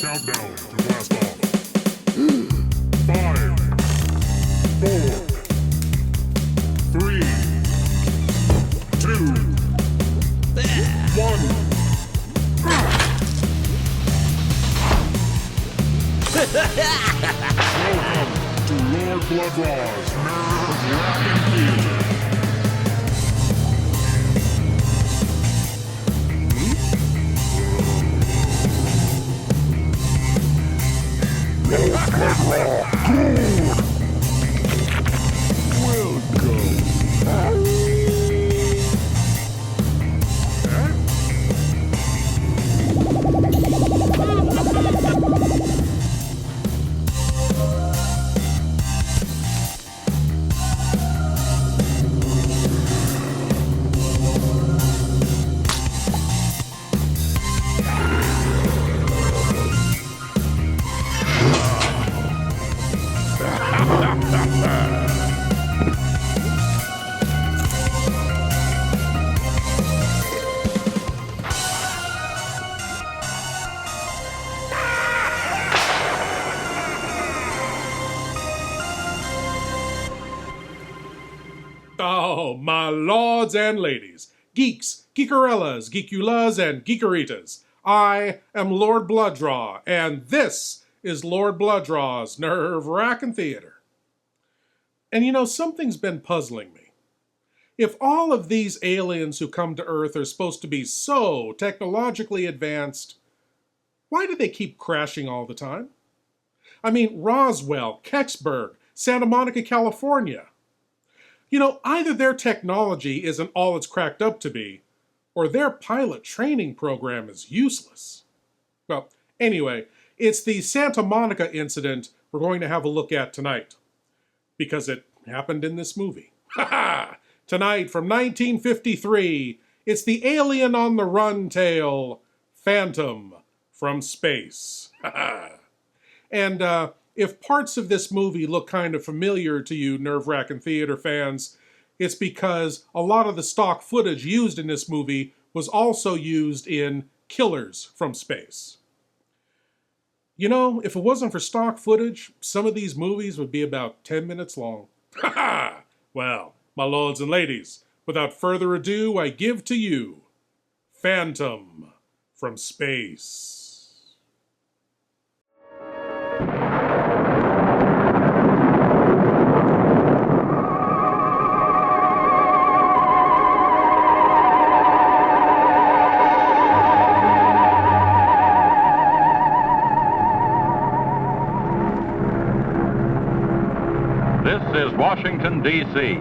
Countdown to blast off. 5, 4, 3, 2, 1. Welcome to Lord Blood-Rah's Wrackin Theater. Lord Blood-Rah, good! Welcome. Oh, my lords and ladies, geeks, geekerellas, geekulas, and geekeritas. I am Lord Blood-Rah, and this is Lord Blood-Rah's Wrackin Theater. And you know, something's been puzzling me. If all of these aliens who come to Earth are supposed to be so technologically advanced, why do they keep crashing all the time? I mean, Roswell, Kecksburg, Santa Monica, California. You know, either their technology isn't all it's cracked up to be, or their pilot training program is useless. Well, anyway, it's the Santa Monica incident we're going to have a look at tonight, because it happened in this movie. Ha-ha! Tonight, from 1953, it's the alien on the run tale, Phantom from Space. Ha-ha! And, if parts of this movie look kind of familiar to you Nerve-Wrackin' theater fans, it's because a lot of the stock footage used in this movie was also used in Killers from Space. You know, if it wasn't for stock footage, some of these movies would be about 10 minutes long. Ha ha! Well, my lords and ladies, without further ado, I give to you Phantom from Space. This is Washington, D.C.,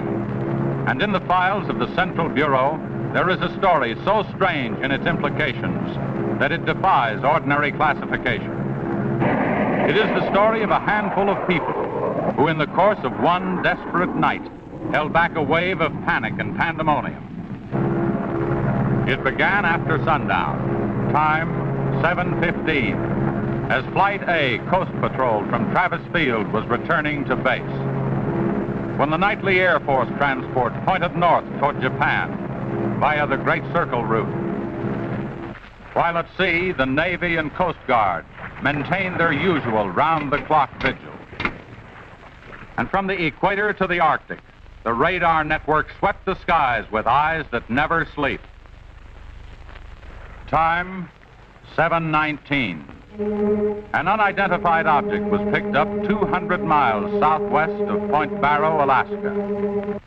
and in the files of the Central Bureau, there is a story so strange in its implications that it defies ordinary classification. It is the story of a handful of people who, in the course of one desperate night, held back a wave of panic and pandemonium. It began after sundown, time 7:15, as Flight A Coast Patrol from Travis Field was returning to base, when the nightly Air Force transport pointed north toward Japan via the Great Circle route. While at sea, the Navy and Coast Guard maintained their usual round-the-clock vigil. And from the equator to the Arctic, the radar network swept the skies with eyes that never sleep. Time, 7:19. An unidentified object was picked up 200 miles southwest of Point Barrow, Alaska.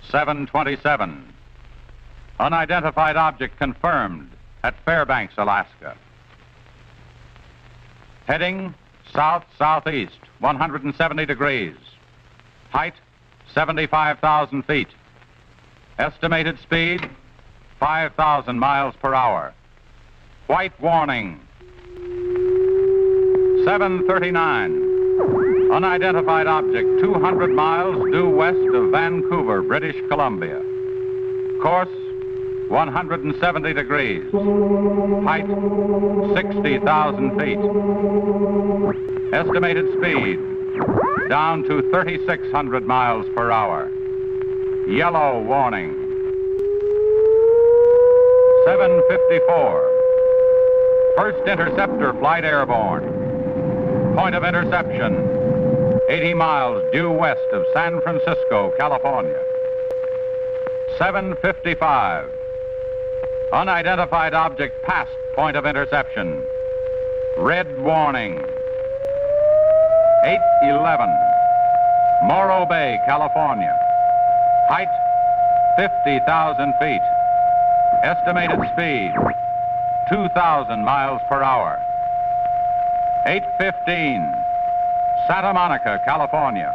7:27. Unidentified object confirmed at Fairbanks, Alaska. Heading south-southeast, 170 degrees. Height, 75,000 feet. Estimated speed, 5,000 miles per hour. White warning. 7:39. Unidentified object 200 miles due west of Vancouver, British Columbia. Course 170 degrees. Height 60,000 feet. Estimated speed down to 3,600 miles per hour. Yellow warning. 7:54. First interceptor flight airborne. Point of interception, 80 miles due west of San Francisco, California. 7:55. Unidentified object past point of interception. Red warning. 8:11. Morro Bay, California. Height, 50,000 feet. Estimated speed, 2,000 miles per hour. 8:15. Santa Monica, California.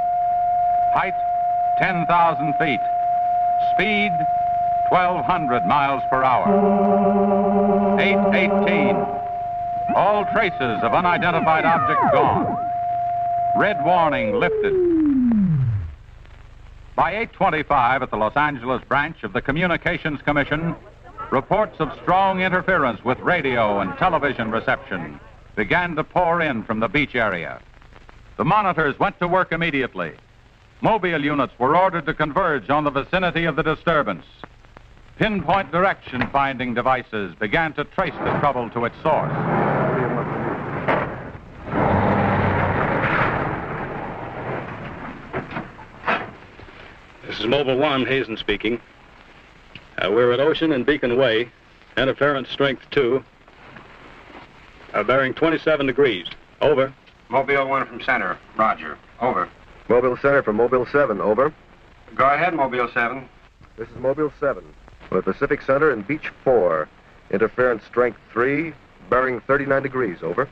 Height, 10,000 feet. Speed, 1,200 miles per hour. 8:18. All traces of unidentified object gone. Red warning lifted. By 8:25 at the Los Angeles branch of the Communications Commission, reports of strong interference with radio and television reception began to pour in from the beach area. The monitors went to work immediately. Mobile units were ordered to converge on the vicinity of the disturbance. Pinpoint direction finding devices began to trace the trouble to its source. This is Mobile 1, Hazen speaking. We're at Ocean and Beacon Way, interference strength 2, bearing 27 degrees. Over. Mobile 1 from center. Roger. Over. Mobile Center from Mobile 7, over. Go ahead, Mobile 7. This is Mobile 7. We're at Pacific Center and Beach 4. Interference strength 3, bearing 39 degrees, over.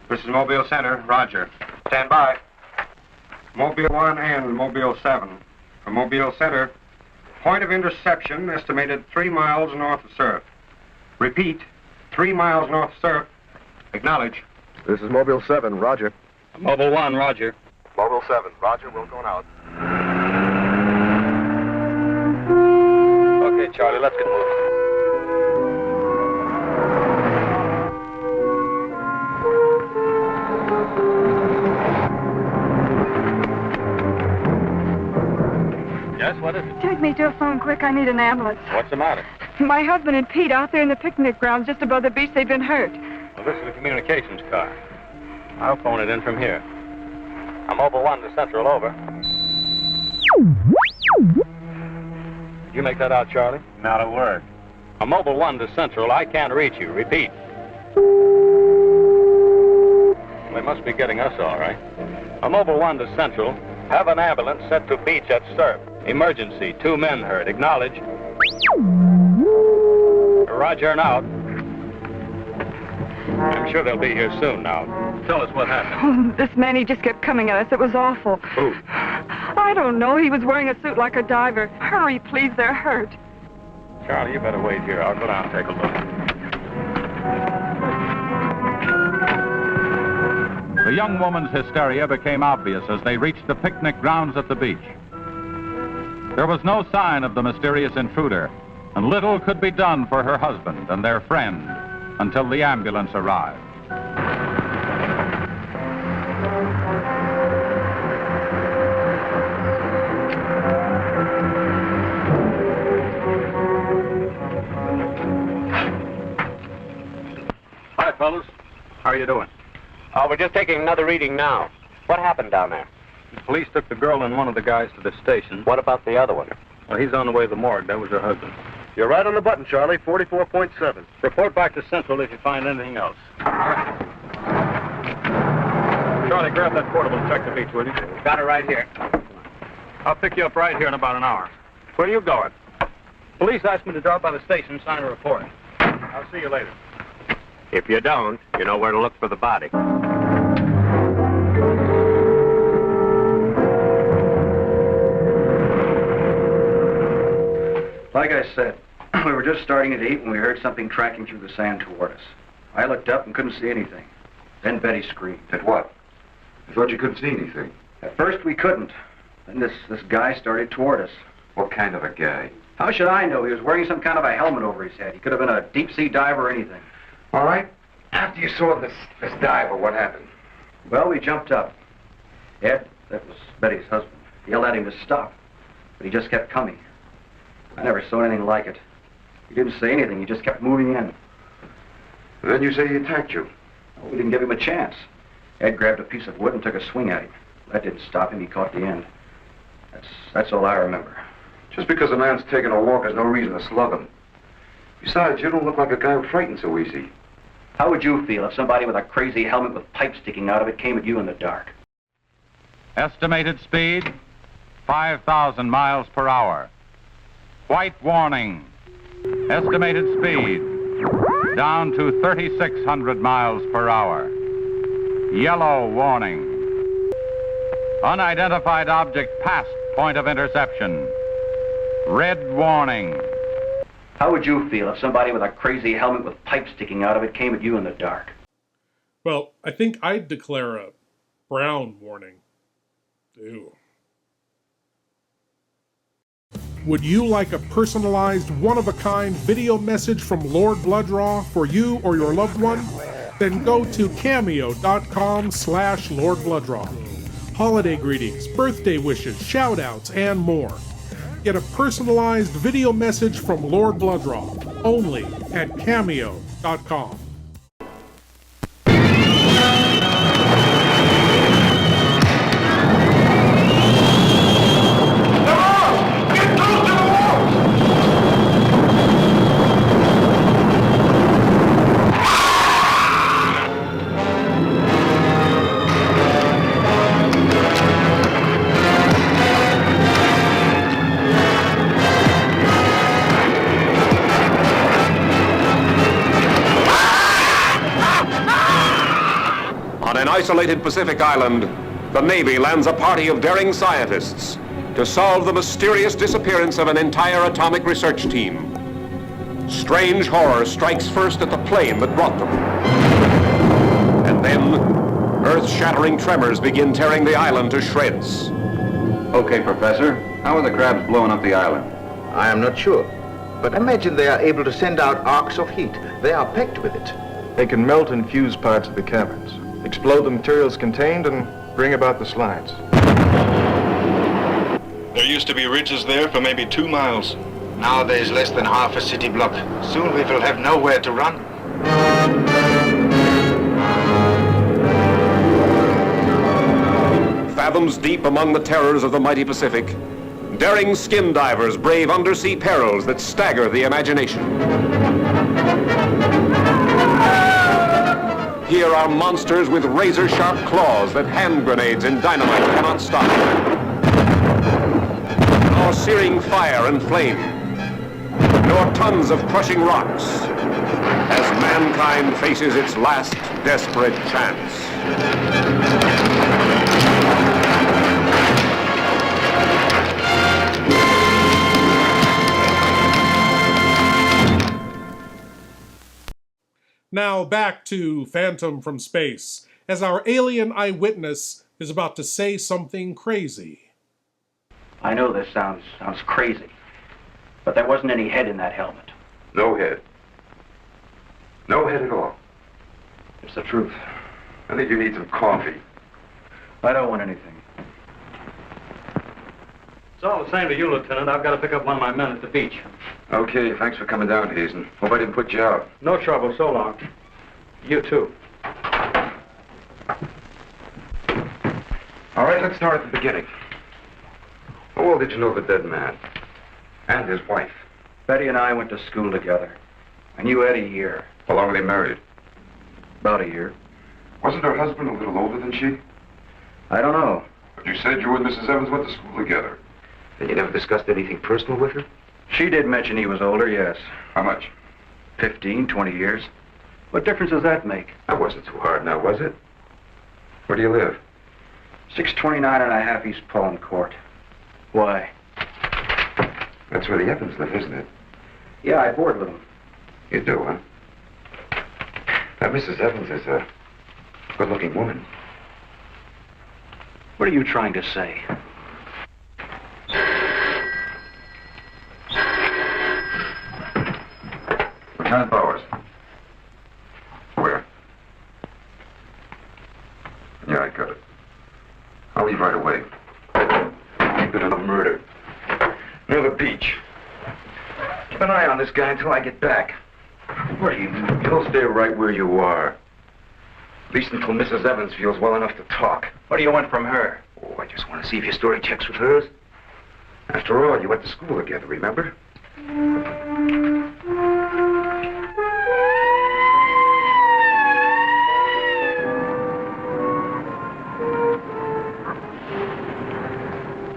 This is Mobile Center. Roger. Stand by. Mobile 1 and Mobile 7. From Mobile Center, point of interception estimated 3 miles north of surf. Repeat, 3 miles north of surf. Acknowledge. This is Mobile 7, roger. Mobile 1, roger. Mobile 7, roger, we're going out. Okay, Charlie, let's get moving. Yes, what is it? Take me to a phone quick. I need an ambulance. What's the matter? My husband and Pete out there in the picnic grounds just above the beach. They've been hurt. Well, this is the communications car. I'll phone it in from here. I'm Mobile 1 to Central, over. Did you make that out, Charlie? Not a word. I'm Mobile 1 to Central. I can't reach you. Repeat. They must be getting us all right. I'm Mobile 1 to Central. Have an ambulance sent to beach at surf. Emergency. 2 men hurt. Acknowledge. Roger and out. I'm sure they'll be here soon now. Tell us what happened. Oh, this man, he just kept coming at us. It was awful. Who? I don't know. He was wearing a suit like a diver. Hurry, please. They're hurt. Charlie, you better wait here. I'll go down and take a look. The young woman's hysteria became obvious as they reached the picnic grounds at the beach. There was no sign of the mysterious intruder, and little could be done for her husband and their friend until the ambulance arrived. Hi, fellas. How are you doing? We're just taking another reading now. What happened down there? The police took the girl and one of the guys to the station. What about the other one? Well, he's on the way to the morgue. That was her husband. You're right on the button, Charlie, 44.7. Report back to Central if you find anything else. Charlie, grab that portable and check the beach, will you? Got it right here. I'll pick you up right here in about an hour. Where are you going? Police asked me to drop by the station and sign a report. I'll see you later. If you don't, you know where to look for the body. Like I said, we were just starting to eat when we heard something tracking through the sand toward us. I looked up and couldn't see anything. Then Betty screamed. At what? I thought you couldn't see anything. At first we couldn't. Then this guy started toward us. What kind of a guy? How should I know? He was wearing some kind of a helmet over his head. He could have been a deep-sea diver or anything. All right. After you saw this diver, what happened? Well, we jumped up. Ed, that was Betty's husband, yelled at him to stop. But he just kept coming. I never saw anything like it. He didn't say anything. He just kept moving in. Then you say he attacked you. We didn't give him a chance. Ed grabbed a piece of wood and took a swing at him. That didn't stop him. He caught the end. That's all I remember. Just because a man's taking a walk is no reason to slug him. Besides, you don't look like a guy who frightens so easy. How would you feel if somebody with a crazy helmet with pipes sticking out of it came at you in the dark? Estimated speed, 5,000 miles per hour. White warning. Estimated speed, down to 3,600 miles per hour. Yellow warning. Unidentified object past point of interception. Red warning. How would you feel if somebody with a crazy helmet with pipes sticking out of it came at you in the dark? Well, I think I'd declare a brown warning. Ew. Would you like a personalized, one-of-a-kind video message from Lord Blood-Rah for you or your loved one? Then go to cameo.com/Lord Blood-Rah. Holiday greetings, birthday wishes, shout-outs, and more. Get a personalized video message from Lord Blood-Rah, only at cameo.com. On an isolated Pacific island, the Navy lands a party of daring scientists to solve the mysterious disappearance of an entire atomic research team. Strange horror strikes first at the plane that brought them. And then, earth-shattering tremors begin tearing the island to shreds. Okay, Professor. How are the crabs blowing up the island? I am not sure. But imagine they are able to send out arcs of heat. They are packed with it. They can melt and fuse parts of the caverns, explode the materials contained, and bring about the slides. There used to be ridges there for maybe 2 miles. Now there is less than half a city block. Soon we will have nowhere to run. Fathoms deep among the terrors of the mighty Pacific, daring skin divers brave undersea perils that stagger the imagination. Here are monsters with razor-sharp claws that hand grenades and dynamite cannot stop. Nor searing fire and flame, nor tons of crushing rocks, as mankind faces its last desperate chance. Now back to Phantom from Space, as our alien eyewitness is about to say something crazy. I know this sounds crazy, but there wasn't any head in that helmet. No head. No head at all. It's the truth. I think you need some coffee. I don't want anything. It's all the same to you, Lieutenant. I've got to pick up one of my men at the beach. Okay, thanks for coming down, Hazen. Hope I didn't put you out. No trouble. So long. You too. All right, let's start at the beginning. How well did you know the dead man? And his wife? Betty and I went to school together. I knew Ed a year. How long were they married? About a year. Wasn't her husband a little older than she? I don't know. But you said you and Mrs. Evans went to school together. Then you never discussed anything personal with her? She did mention he was older, yes. How much? 15, 20 years. What difference does that make? That wasn't too hard now, was it? Where do you live? 629 and a half East Palm Court. Why? That's where the Evans live, isn't it? Yeah, I board with them. You do, huh? Now, Mrs. Evans is a good-looking woman. What are you trying to say? Lieutenant Bowers. Where? Yeah, I got it. I'll leave right away. Ain't been on a murder. Near the beach. Keep an eye on this guy until I get back. What do you mean? You'll stay right where you are. At least until Mrs. Evans feels well enough to talk. What do you want from her? Oh, I just want to see if your story checks with hers. After all, you went to school together, remember?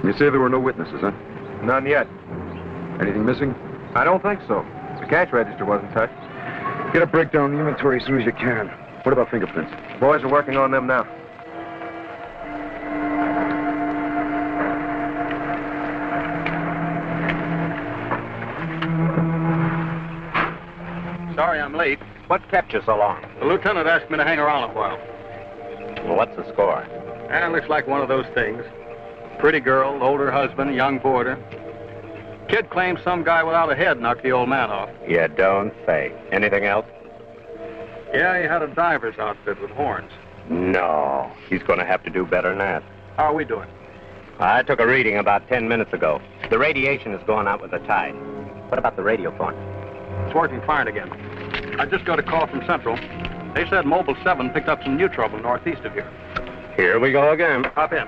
You say there were no witnesses, huh? None yet. Anything missing? I don't think so. The cash register wasn't touched. Get a breakdown of the inventory as soon as you can. What about fingerprints? Boys are working on them now. Sorry I'm late. What kept you so long? The lieutenant asked me to hang around a while. Well, what's the score? And looks like one of those things. Pretty girl, older husband, young boarder. Kid claims some guy without a head knocked the old man off. You don't say. Anything else? Yeah, he had a diver's outfit with horns. No. He's going to have to do better than that. How are we doing? I took a reading about 10 minutes ago. The radiation is going out with the tide. What about the radio phone? It's working fine again. I just got a call from Central. They said Mobile 7 picked up some new trouble northeast of here. Here we go again. Hop in.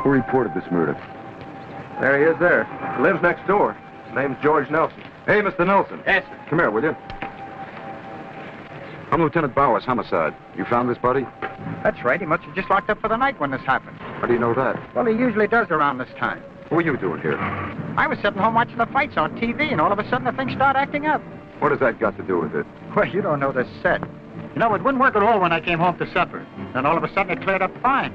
Who reported this murder? There he is there. He lives next door. His name's George Nelson. Hey, Mr. Nelson. Yes, sir. Come here, will you? I'm Lieutenant Bowers, homicide. You found this body? That's right. He must have just locked up for the night when this happened. How do you know that? Well, he usually does around this time. What are you doing here? I was sitting home watching the fights on TV, and all of a sudden the thing started acting up. What has that got to do with it? Well, you don't know the set. You know, it wouldn't work at all when I came home to supper. Then all of a sudden it cleared up fine.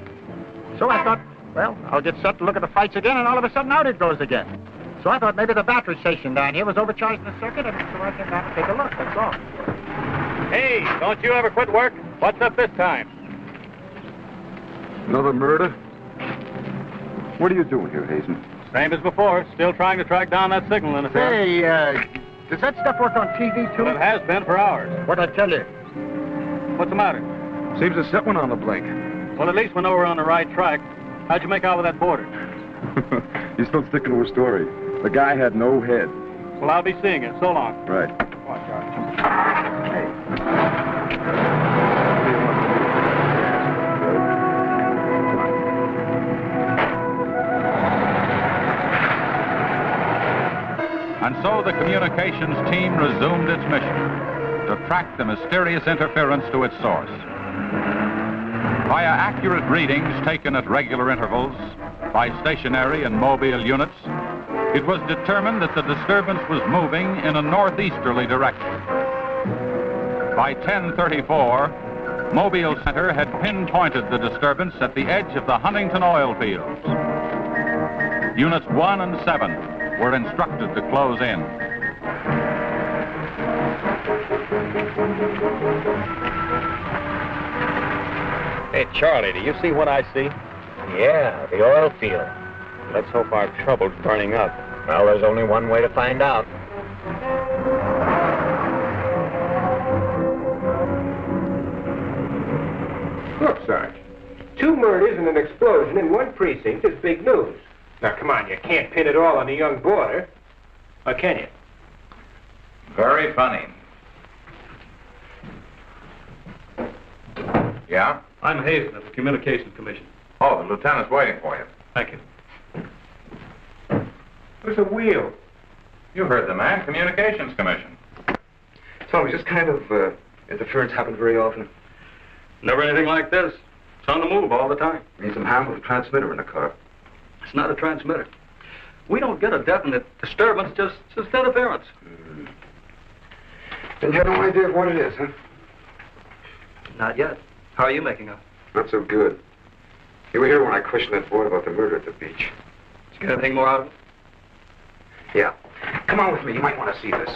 So I thought, well, I'll get set to look at the fights again, and all of a sudden out it goes again. So I thought maybe the battery station down here was overcharging the circuit, and so I came down to take a look, that's all. Hey, don't you ever quit work? What's up this time? Another murder? What are you doing here, Hazen? Same as before. Still trying to track down that signal interference. Hey, does that stuff work on TV, too? Well, it has been for hours. What'd I tell you? What's the matter? Seems to set one on the blink. Well, at least we know we're on the right track. How'd you make out with that boarder? You're still sticking to a story. The guy had no head. Well, I'll be seeing it. So long. Right. Watch out. Hey. And so the communications team resumed its mission to track the mysterious interference to its source. Via accurate readings taken at regular intervals by stationary and mobile units, it was determined that the disturbance was moving in a northeasterly direction. By 10:34, Mobile Center had pinpointed the disturbance at the edge of the Huntington oil fields. Units 1 and 7 were instructed to close in. Hey, Charlie, do you see what I see? Yeah, the oil field. Let's hope our trouble's burning up. Well, there's only one way to find out. Look, Sarge. 2 murders and an explosion in one precinct is big news. Now, come on, you can't pin it all on the young boarder. Or can you? Very funny. Yeah? I'm Hazen of the Communications Commission. Oh, the lieutenant's waiting for you. Thank you. What's a wheel? You heard the man, Communications Commission. Tommy, this kind of interference happen very often? Never anything like this. It's on the move all the time. Need some hand with a transmitter in the car. It's not a transmitter. We don't get a definite disturbance, just interference. Then you have no idea of what it is, huh? Not yet. How are you making out? Not so good. You were here when I questioned that boy about the murder at the beach. Did you get anything more out of it? Yeah. Come on with me. You might want to see this.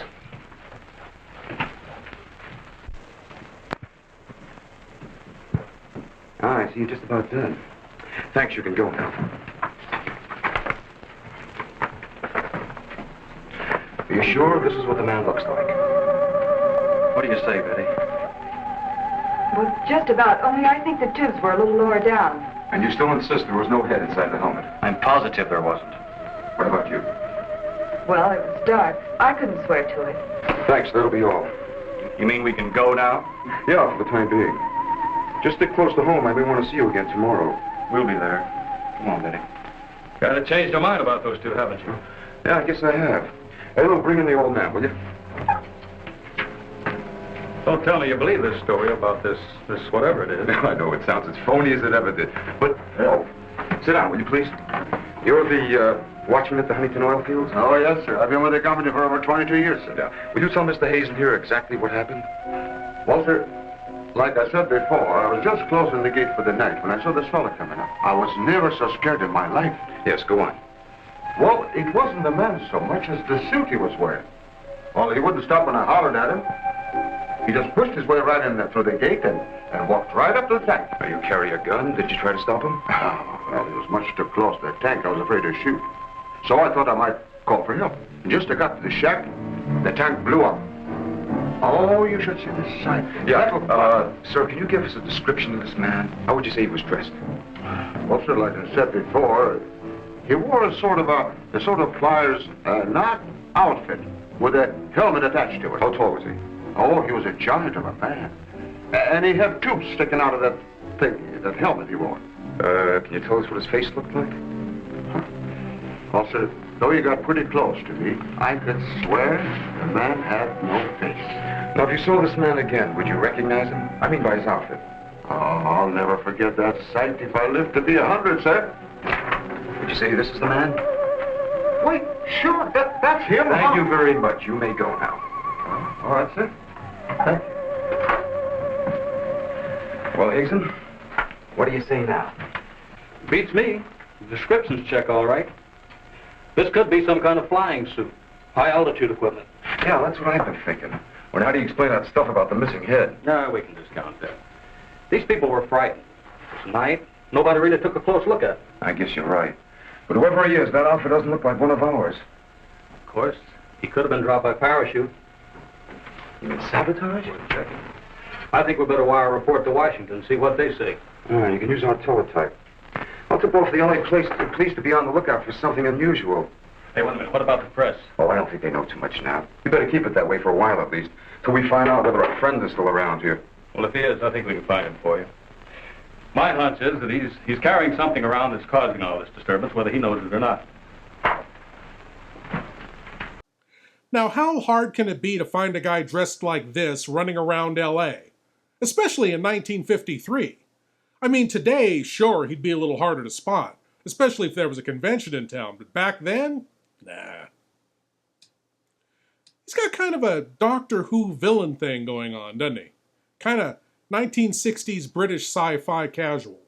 I see you're just about done. Thanks, you can go now. Are you sure this is what the man looks like? What do you say, Betty? Well, just about, only I think the tubes were a little lower down. And you still insist there was no head inside the helmet? I'm positive there wasn't. What about you? Well, it was dark. I couldn't swear to it. Thanks, that'll be all. You mean we can go now? Yeah, for the time being. Just stick close to home. I may want to see you again tomorrow. We'll be there. Come on, Betty. Kind of changed your mind about those two, haven't you? Yeah, I guess I have. Hey, look, bring in the old man, will you? Don't tell me you believe this story about this whatever it is. I know it sounds as phony as it ever did. But, oh, sit down, will you, please? You're the watchman at the Huntington oil fields? Oh, yes, sir. I've been with the company for over 22 years, sir. Yeah. Will you tell Mr. Hazen here exactly what happened? Well, sir, like I said before, I was just closing the gate for the night when I saw this fella coming up. I was never so scared in my life. Yes, go on. Well, it wasn't the man so much as the suit he was wearing. Well, he wouldn't stop when I hollered at him. He just pushed his way right in there through the gate and walked right up to the tank. Now, you carry a gun? Did you try to stop him? Oh, well, he was much too close to the tank. I was afraid to shoot. So I thought I might call for help. And just as I got to the shack, the tank blew up. Oh, you should see this sight. Yeah, sir, can you give us a description of this man? How would you say he was dressed? Well, sir, like I said before, he wore a sort of pliers, not outfit, with a helmet attached to it. How tall was he? Oh, he was a giant of a man. And he had tubes sticking out of that thing, that helmet he wore. Can you tell us what his face looked like? Well, sir, though you got pretty close to me, I could swear the man had no face. Now, if you saw this man again, would you recognize him? I mean by his outfit. Oh, I'll never forget that sight if I live to be 100, sir. Would you say this is the man? Wait, sure, that's him. Thank you very much. You may go now. All right, sir. Thank you. Well, Hazen, what do you say now? Beats me. The descriptions check all right. This could be some kind of flying suit. High altitude equipment. Yeah, that's what I've been thinking. Well, how do you explain that stuff about the missing head? No, we can discount that. These people were frightened. This night, nobody really took a close look at it. I guess you're right. But whoever he is, that outfit doesn't look like one of ours. Of course, he could have been dropped by parachute. You mean sabotage? I think we better wire a report to Washington and see what they say. Yeah, you can use our teletype. I'll tip off the LA police to be on the lookout for something unusual. Hey, wait a minute. What about the press? Oh, I don't think they know too much now. We better keep it that way for a while at least, till we find out whether our friend is still around here. Well, if he is, I think we can find him for you. My hunch is that he's carrying something around that's causing all this disturbance, whether he knows it or not. Now, how hard can it be to find a guy dressed like this running around L.A., especially in 1953? I mean, today, sure, he'd be a little harder to spot, especially if there was a convention in town, but back then, nah. He's got kind of a Doctor Who villain thing going on, doesn't he? Kind of 1960s British sci-fi casual.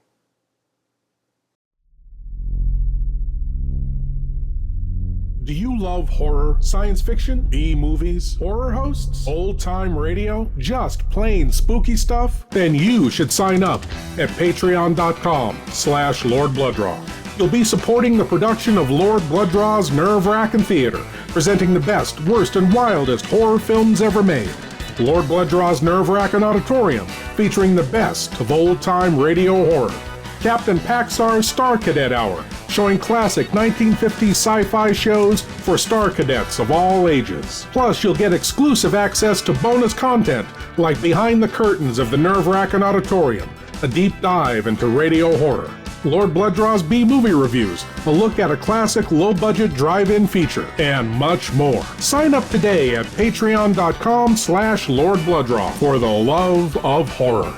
Do you love horror, science fiction, B-movies, horror hosts, old-time radio, just plain spooky stuff? Then you should sign up at patreon.com/Lord Blood-Rah. You'll be supporting the production of Lord Blood-Rah's Nerve-Wrackin Theater, presenting the best, worst, and wildest horror films ever made. Lord Blood-Rah's Nerve-Wrackin Auditorium, featuring the best of old-time radio horror. Captain Paxar's Star Cadet Hour, showing classic 1950s sci-fi shows for Star Cadets of all ages. Plus, you'll get exclusive access to bonus content like Behind the Curtains of the Nerve-Wrackin Auditorium, a deep dive into radio horror. Lord Blood-Rah's B-movie reviews, a look at a classic low-budget drive-in feature, and much more. Sign up today at patreon.com/Lord Blood-Rah for the love of horror.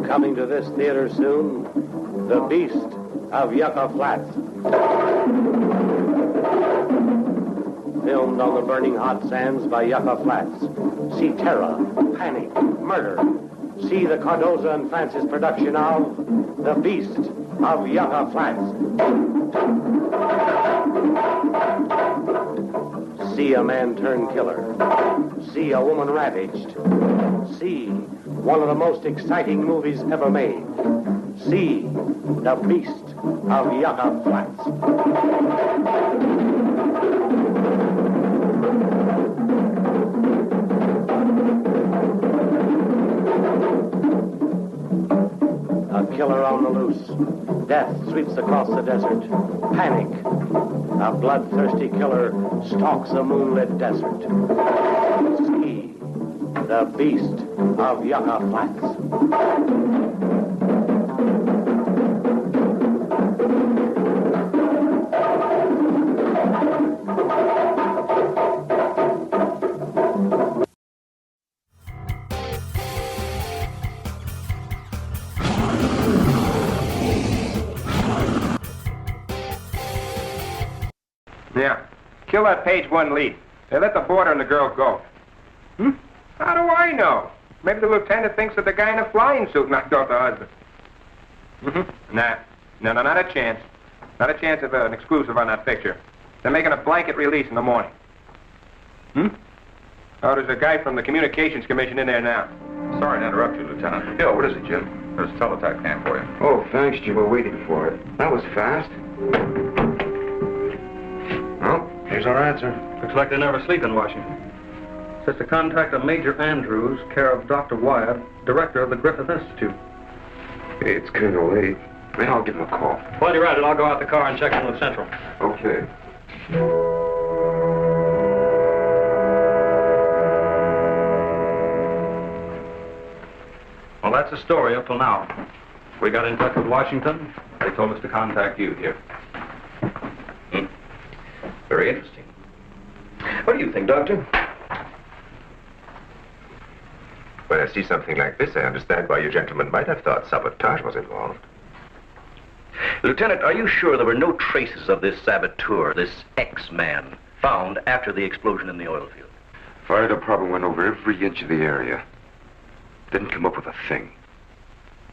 Coming to this theater soon, The Beast of Yucca Flats. Filmed on the burning hot sands by Yucca Flats. See terror, panic, murder. See the Cardoza and Francis production of The Beast of Yucca Flats. See a man turn killer. See a woman ravaged. See one of the most exciting movies ever made. See The Beast of Yucca Flats. on the loose. Death sweeps across the desert. Panic. A bloodthirsty killer stalks a moonlit desert. See the beast of Yucca Flats. Yeah. Kill that page one lead. They let the boarder and the girl go. How do I know? Maybe the lieutenant thinks that the guy in a flying suit knocked off the husband. Nah. No, not a chance. Not a chance of an exclusive on that picture. They're making a blanket release in the morning. Oh, there's a guy from the Communications Commission in there now. Sorry to interrupt you, Lieutenant. Yeah, what is it, Jim? There's a teletype can for you. Oh, thanks, Jim. We're waiting for it. That was fast. Well, here's our answer. Looks like they never sleep in Washington. Says to contact a Major Andrews, care of Dr. Wyatt, director of the Griffith Institute. Hey, it's kind of late. Maybe I'll give him a call. While you're at it, I'll go out the car and check in with Central. Okay. Well, that's the story up till now. We got in touch with Washington. They told us to contact you here. Very interesting. What do you think, Doctor? When I see something like this, I understand why you gentlemen might have thought sabotage was involved. Lieutenant, are you sure there were no traces of this saboteur, this X-man, found after the explosion in the oil field? Fire department went over every inch of the area. Didn't come up with a thing.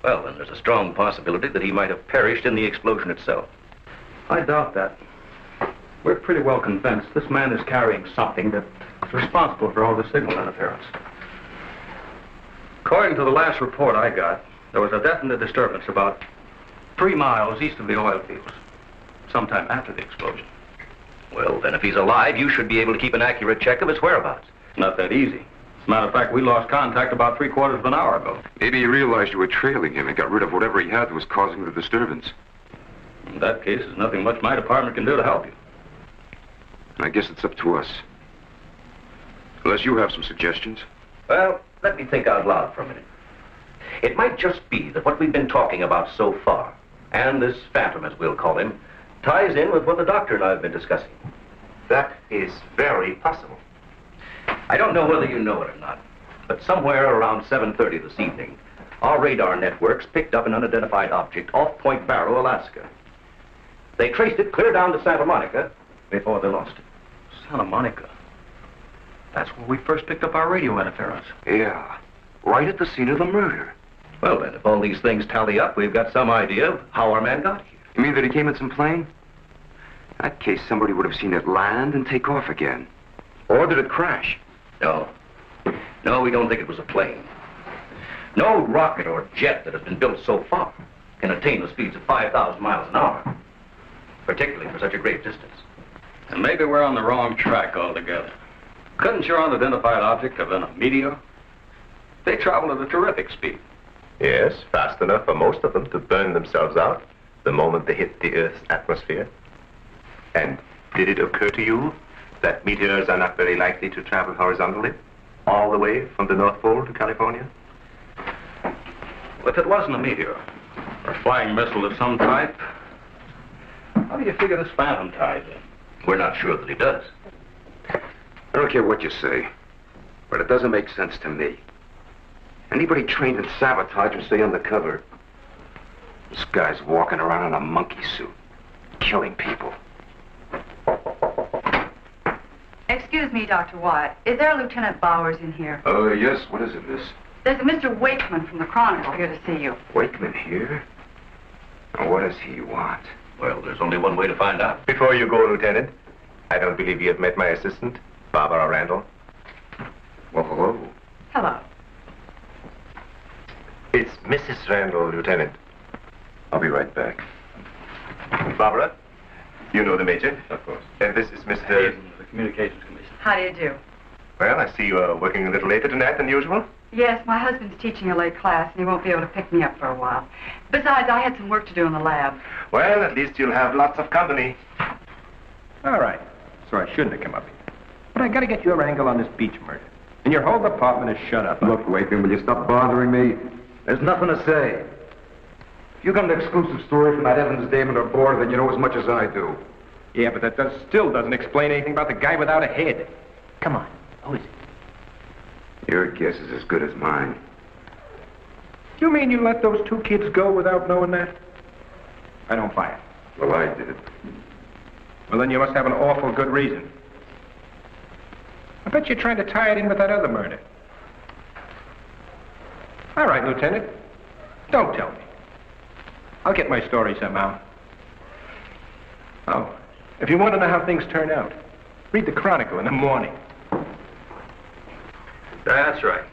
Well, then there's a strong possibility that he might have perished in the explosion itself. I doubt that. We're pretty well convinced this man is carrying something that's responsible for all the signal interference. According to the last report I got, there was a definite disturbance about 3 miles east of the oil fields, sometime after the explosion. Well, then if he's alive, you should be able to keep an accurate check of his whereabouts. Not that easy. As a matter of fact, we lost contact about 3/4 of an hour ago. Maybe he realized you were trailing him and got rid of whatever he had that was causing the disturbance. In that case, there's nothing much my department can do to help you. I guess it's up to us. Unless you have some suggestions. Well, let me think out loud for a minute. It might just be that what we've been talking about so far, and this phantom, as we'll call him, ties in with what the doctor and I have been discussing. That is very possible. I don't know whether you know it or not, but somewhere around 7:30 this evening, our radar networks picked up an unidentified object off Point Barrow, Alaska. They traced it clear down to Santa Monica before they lost it. Santa Monica? That's where we first picked up our radio interference. Yeah, right at the scene of the murder. Well, then, if all these things tally up, we've got some idea of how our man got here. You mean that he came in some plane? In that case, somebody would have seen it land and take off again. Or did it crash? No. No, we don't think it was a plane. No rocket or jet that has been built so far can attain the speeds of 5,000 miles an hour, particularly for such a great distance. And maybe we're on the wrong track altogether. Couldn't your unidentified object have been a meteor? They travel at a terrific speed. Yes, fast enough for most of them to burn themselves out the moment they hit the Earth's atmosphere. And did it occur to you that meteors are not very likely to travel horizontally, all the way from the North Pole to California? Well, if it wasn't a meteor, or a flying missile of some type, how do you figure this phantom ties in? We're not sure that he does. I don't care what you say, but it doesn't make sense to me. Anybody trained in sabotage would stay undercover. This guy's walking around in a monkey suit, killing people. Excuse me, Dr. Wyatt. Is there Lieutenant Bowers in here? Oh, yes. What is it, miss? There's a Mr. Wakeman from the Chronicle here to see you. Wakeman here? Now, what does he want? Well, there's only one way to find out. Before you go, Lieutenant, I don't believe you have met my assistant, Barbara Randall. Well, hello. Hello. It's Mrs. Randall, Lieutenant. I'll be right back. Barbara, you know the Major? Of course. And this is Mr. Hayden, the Communications Commission. How do you do? Well, I see you are working a little later tonight than usual. Yes, my husband's teaching a late class, and he won't be able to pick me up for a while. Besides, I had some work to do in the lab. Well, at least you'll have lots of company. All right. So I shouldn't have come up here. But I gotta get your angle on this Beach murder. And your whole department is shut up. Look, Wrackin, will you stop bothering me? There's nothing to say. If you got an exclusive story from that Evans Damon or Board, then you know as much as I do. Yeah, but that still doesn't explain anything about the guy without a head. Come on. Who is it? Your guess is as good as mine. You mean you let those two kids go without knowing that? I don't buy it. Well, I did. Well, then you must have an awful good reason. I bet you're trying to tie it in with that other murder. All right, Lieutenant. Don't tell me. I'll get my story somehow. Oh, if you want to know how things turn out, read the Chronicle in the morning. That's right.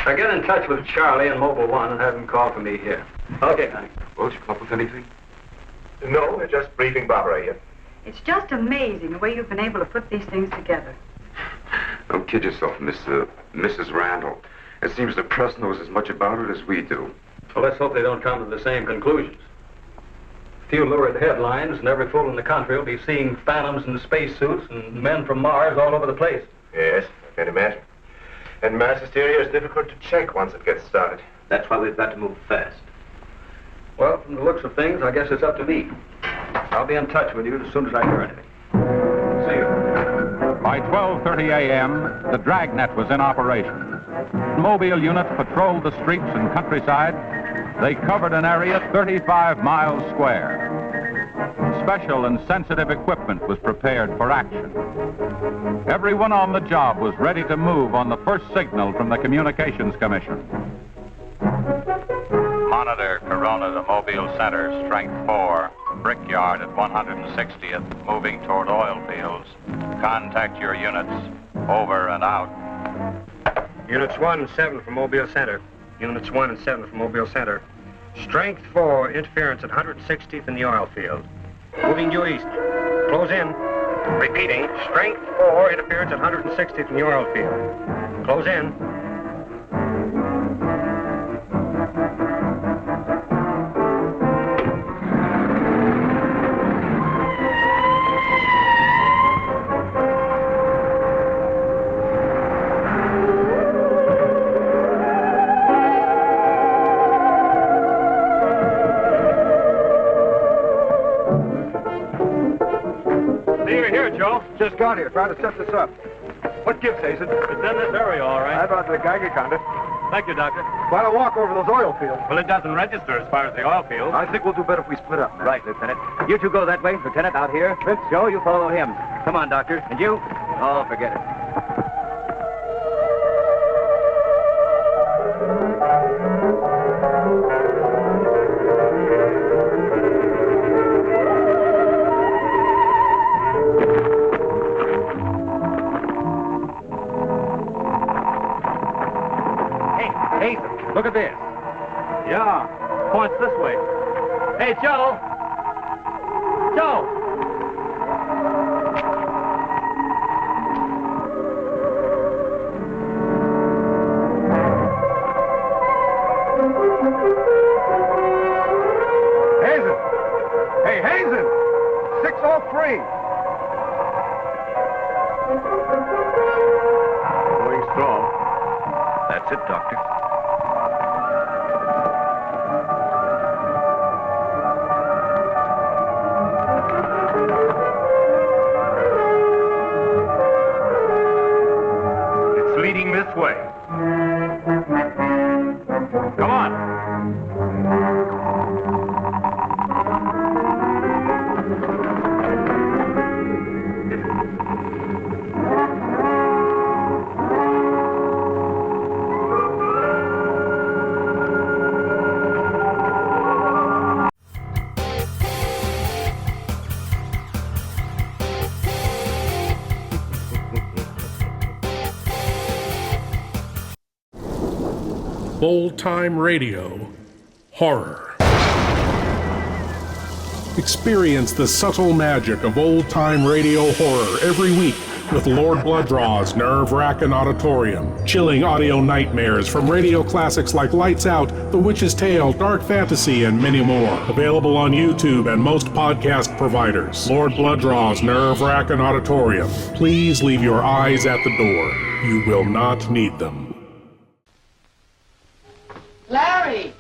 Now get in touch with Charlie and Mobile One and have him call for me here. Okay, honey. Won't you come up with anything? No, we're just briefing Barbara here. It's just amazing the way you've been able to put these things together. Don't kid yourself, Mrs. Randall. It seems the press knows as much about it as we do. Well, let's hope they don't come to the same conclusions. A few lurid headlines, and every fool in the country will be seeing phantoms in spacesuits and men from Mars all over the place. Yes, I can imagine. And mass hysteria is difficult to check once it gets started. That's why we've got to move fast. Well, from the looks of things, I guess it's up to me. I'll be in touch with you as soon as I hear anything. See you. By 12:30 a.m., the dragnet was in operation. Mobile units patrolled the streets and countryside. They covered an area 35 miles square. Special and sensitive equipment was prepared for action. Everyone on the job was ready to move on the first signal from the Communications Commission. Monitor Corona to Mobile Center, strength 4, Brickyard at 160th, moving toward oil fields. Contact your units. Over and out. Units 1 and 7 from Mobile Center. Units 1 and 7 from Mobile Center. Strength 4, interference at 160th in the oil field. Moving due east. Close in. Repeating, strength 4, interference at 160th in the oil field. Close in. Just got here, trying to set this up. What gives, Hazen? It's in this area, all right. I brought the Geiger counter. Thank you, Doctor. Why don't walk over those oil fields? Well, it doesn't register as far as the oil field. I think we'll do better if we split up, man. Right, Lieutenant. You two go that way. Lieutenant, out here. Joe, you follow him. Come on, Doctor. And you? Oh, forget it. Look at this. Yeah, points this way. Hey, Joe! Joe! Hazen! Hey, Hazen! 603! Going strong. That's it, Doctor. Leading this way. Come on. Old-time radio horror. Experience the subtle magic of old-time radio horror every week with Lord Blood-Rah's nerve-wracking auditorium, chilling audio nightmares from radio classics like Lights Out, The Witch's Tale, Dark Fantasy, and many more. Available on YouTube and most podcast providers. Lord Blood-Rah's nerve-wracking auditorium. Please leave your eyes at the door. You will not need them. Larry!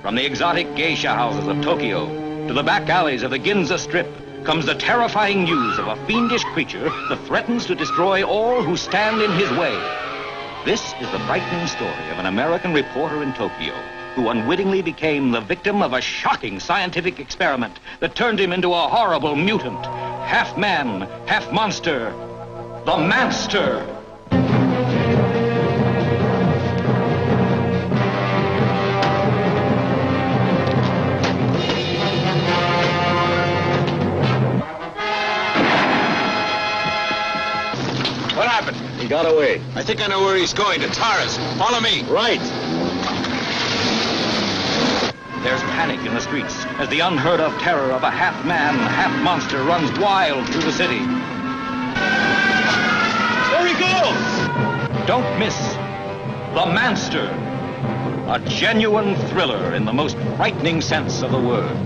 From the exotic geisha houses of Tokyo to the back alleys of the Ginza Strip comes the terrifying news of a fiendish creature that threatens to destroy all who stand in his way. This is the frightening story of an American reporter in Tokyo who unwittingly became the victim of a shocking scientific experiment that turned him into a horrible mutant, half man, half monster, the Manster. What happened? He got away. I think I know where he's going, to Tara's. Follow me. Right. There's panic in the streets as the unheard-of terror of a half-man, half-monster runs wild through the city. There he goes! Don't miss the Manster, a genuine thriller in the most frightening sense of the word.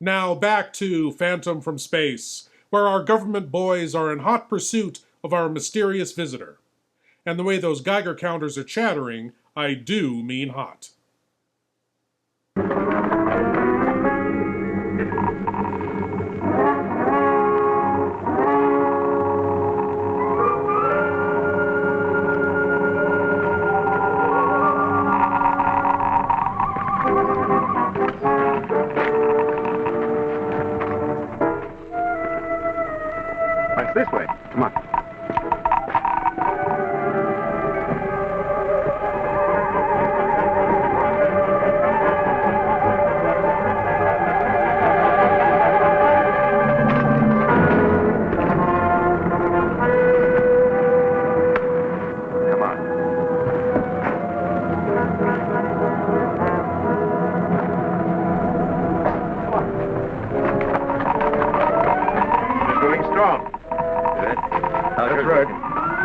Now back to Phantom from Space, where our government boys are in hot pursuit of our mysterious visitor. And the way those Geiger counters are chattering, I do mean hot. This way. Come on. Come on. It's moving strong. That's right.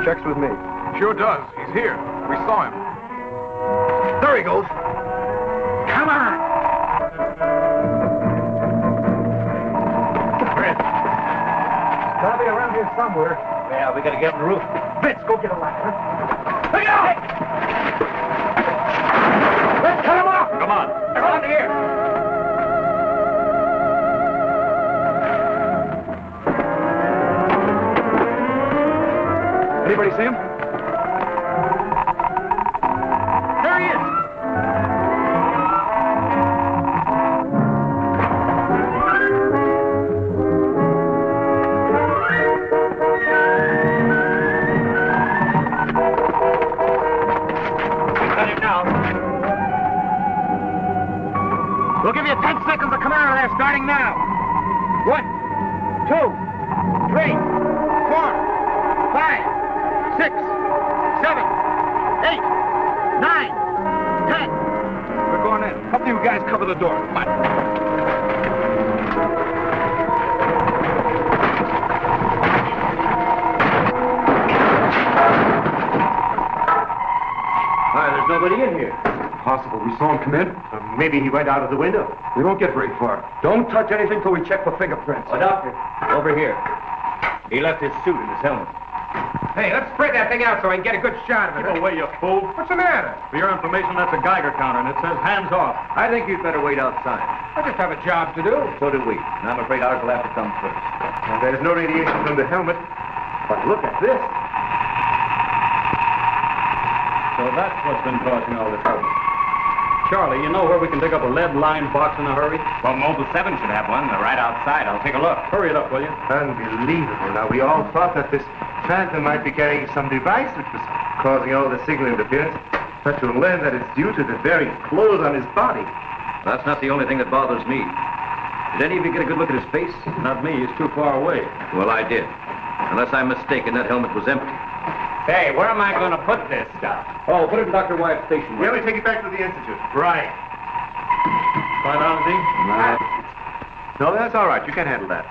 Checks with me. Sure does. He's here. We saw him. There he goes. Come on! Fred. He's gotta be around here somewhere. Yeah, we gotta get on the roof. Vince, go get a ladder. Look out! Let's cut him off! Come on. They're on here. Anybody see him? There he is. Got him now. We'll give you 10 seconds to come out of there, starting now. 1, 2, 3, 4, 5. 6, 7, 8, 9, 10. We're going in. Help you guys cover the door. Come on. There's nobody in here. Possible. We saw him come in. Maybe he went out of the window. We won't get very far. Don't touch anything till we check for fingerprints. Oh, doctor, over here. He left his suit and his helmet. Hey, let's spread that thing out so I can get a good shot of it. Keep away, you fool. What's the matter? For your information, that's a Geiger counter, and it says hands off. I think you'd better wait outside. I just have a job to do. So do we. And I'm afraid ours will have to come first. Now, there's no radiation from the helmet. But look at this. So that's what's been causing all the trouble. Charlie, you know where we can pick up a lead-lined box in a hurry? Well, Mobile 7 should have one. They're right outside. I'll take a look. Hurry it up, will you? Unbelievable. Now, we all thought that this Phantom might be carrying some device with us. causing all the signal interference, but to learn that it's due to the very clothes on his body. That's not the only thing that bothers me. Did any of you get a good look at his face? Not me. He's too far away. Well, I did. Unless I'm mistaken, that helmet was empty. Hey, where am I going to put this stuff? Oh, put it in Dr. Wyatt's station. We'll take it back to the Institute. Right. Find out, Z? No, that's all right. You can handle that.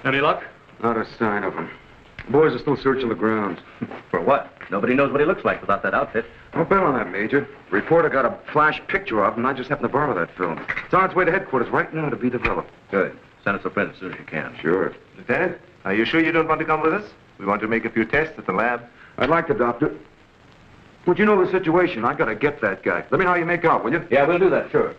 Any luck? Not a sign of him. The boys are still searching the grounds. For what? Nobody knows what he looks like without that outfit. I'll bet on that, Major. The reporter got a flash picture of him, and I just happened to borrow that film. It's on its way to headquarters right now to be developed. Good. Send us a print as soon as you can. Sure. Lieutenant, are you sure you don't want to come with us? We want to make a few tests at the lab. I'd like to, Doctor. But you know the situation. I gotta get that guy. Let me know how you make out, will you? Yeah, we'll do that, sure.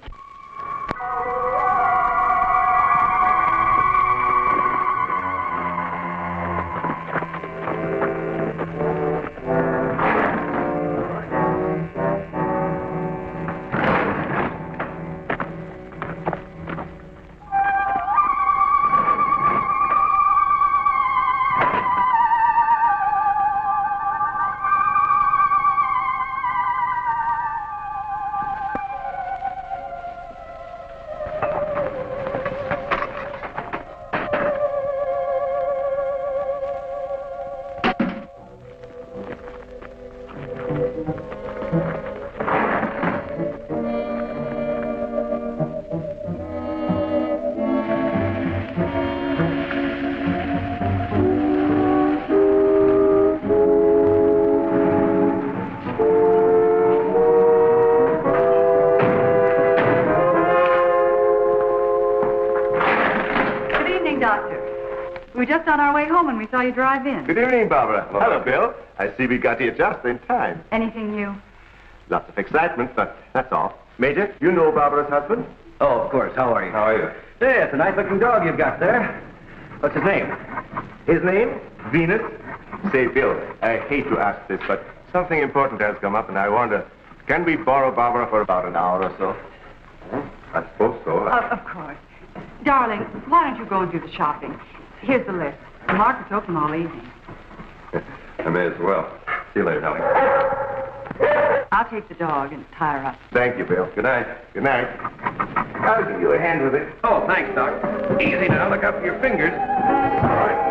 We were just on our way home when we saw you drive in. Good evening, Barbara. Hello, Bill. I see we got here just in time. Anything new? Lots of excitement, but that's all. Major, you know Barbara's husband? Oh, of course. How are you? How are you? Hey, it's a nice-looking dog you've got there. What's his name? His name? Venus. Say, Bill, I hate to ask this, but something important has come up, and I wonder, can we borrow Barbara for about an hour or so? I suppose so. Of course. Darling, why don't you go and do the shopping? Here's the list. The market's open all evening. I may as well. See you later, Helen. I'll take the dog and tie her up. Thank you, Bill. Good night. Good night. I'll give you a hand with it. Oh, thanks, Doc. Easy now. Look up your fingers. All right.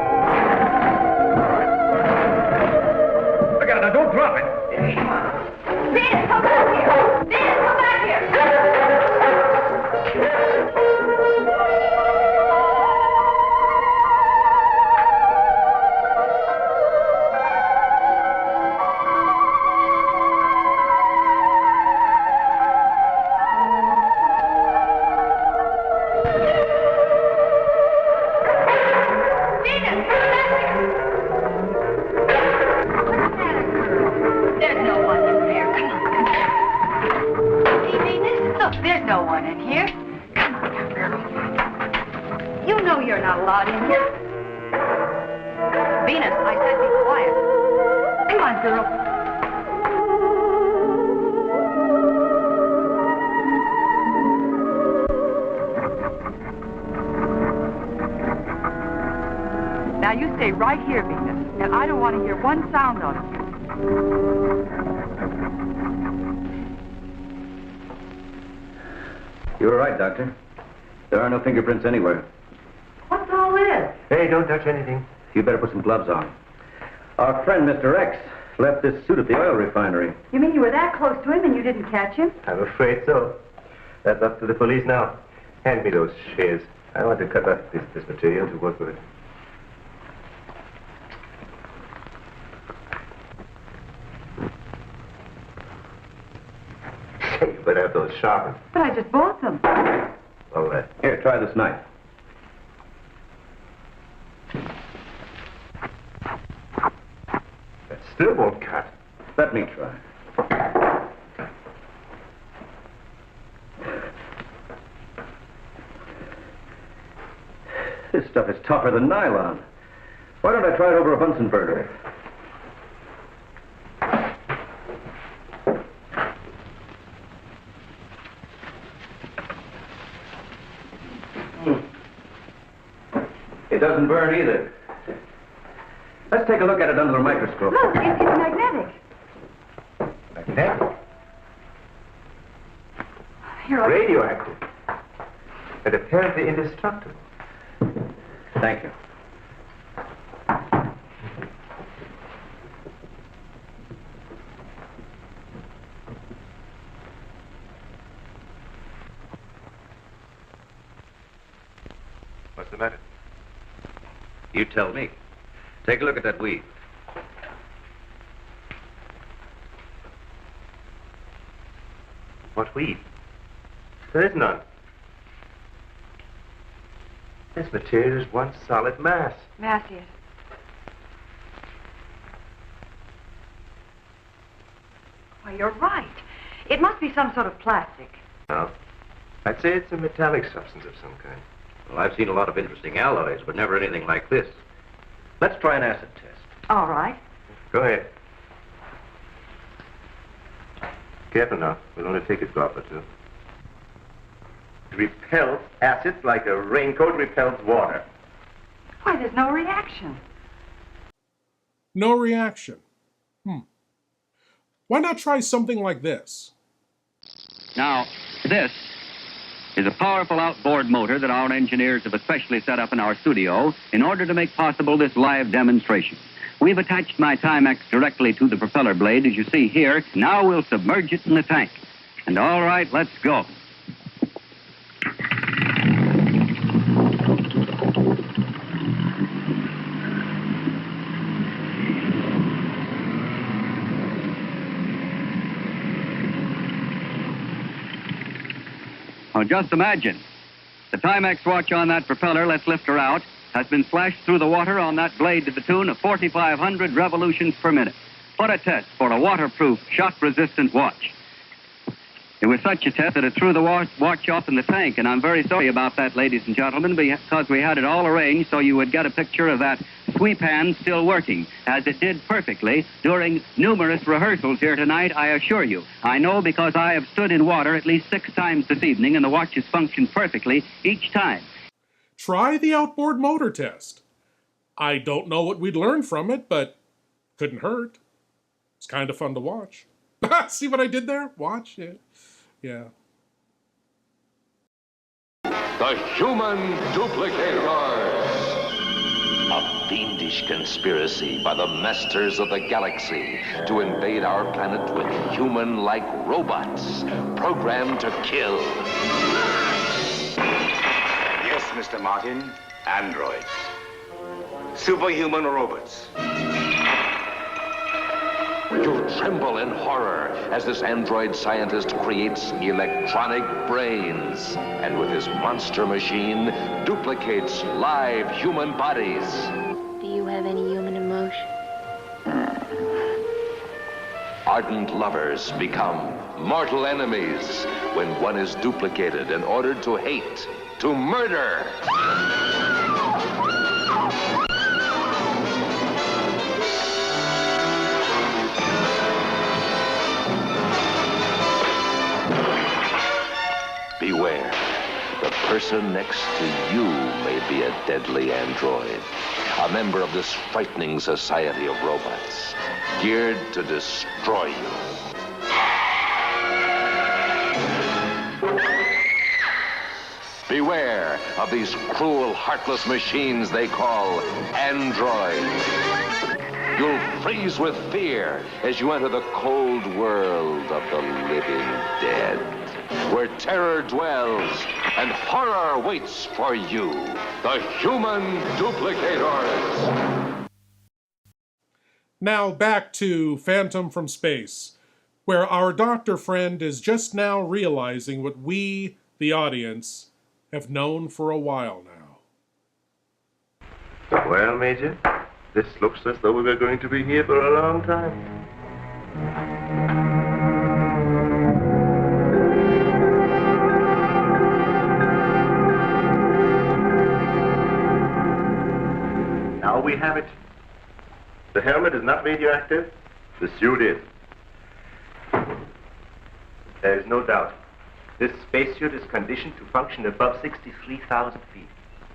Look at it. Now, don't drop it. Ben, come back here! Ben, come back here! Now you stay right here, Venus, and I don't want to hear one sound out of you. You were right, Doctor. There are no fingerprints anywhere. What's all this? Hey, don't touch anything. You better put some gloves on. Our friend, Mr. X, left this suit at the oil refinery. You mean you were that close to him and you didn't catch him? I'm afraid so. That's up to the police now. Hand me those shears. I want to cut up this material to work with it. Say, you better have those sharpened. But I just bought them. Well, Here, try this knife. that still won't cut. Let me try. This stuff is tougher than nylon. Why don't I try it over a Bunsen burner? doesn't burn either. Let's take a look at it under the microscope. Look, it's magnetic. Magnetic? Here, I'll- Radioactive. And apparently indestructible. Thank you. What's the matter? You tell me. Take a look at that weed. What weed? There is none. This material is one solid mass. May I see it? Why, you're right. It must be some sort of plastic. No. I'd say it's a metallic substance of some kind. Well, I've seen a lot of interesting alloys, but never anything like this. Let's try an acid test. All right. Go ahead. Careful now. We'll only take a drop or two. It repels acid like a raincoat repels water. Why, there's no reaction. No reaction. Why not try something like this? Now, this is a powerful outboard motor that our engineers have especially set up in our studio in order to make possible this live demonstration. We've attached my Timex directly to the propeller blade, as you see here. Now we'll submerge it in the tank. And all right, let's go. Now, just imagine. The Timex watch on that propeller, let's lift her out, has been slashed through the water on that blade to the tune of 4,500 revolutions per minute. What a test for a waterproof, shock-resistant watch. It was such a test that it threw the watch off in the tank, and I'm very sorry about that, ladies and gentlemen, because we had it all arranged so you would get a picture of that sweep hand still working, as it did perfectly during numerous rehearsals here tonight, I assure you. I know because I have stood in water at least 6 times this evening, and the watch has functioned perfectly each time. Try the outboard motor test. I don't know what we'd learn from it, but couldn't hurt. It's kind of fun to watch. See what I did there? Watch it. Yeah. The human duplicators. A fiendish conspiracy by the masters of the galaxy to invade our planet with human-like robots programmed to kill. Yes, Mr. Martin. Androids. Superhuman robots. You tremble in horror as this android scientist creates electronic brains, and with his monster machine, duplicates live human bodies. Do you have any human emotion? Ardent lovers become mortal enemies when one is duplicated and ordered to hate, to murder. Beware, the person next to you may be a deadly android, a member of this frightening society of robots, geared to destroy you. Beware of these cruel, heartless machines they call androids. You'll freeze with fear as you enter the cold world of the living dead, where terror dwells and horror waits for you. The human duplicators. Now back to Phantom from Space, where our doctor friend is just now realizing what we, the audience, have known for a while now. Well, Major, this looks as though we were going to be here for a long time. Now we have it. The helmet is not radioactive. The suit is. There is no doubt. This spacesuit is conditioned to function above 63,000 feet,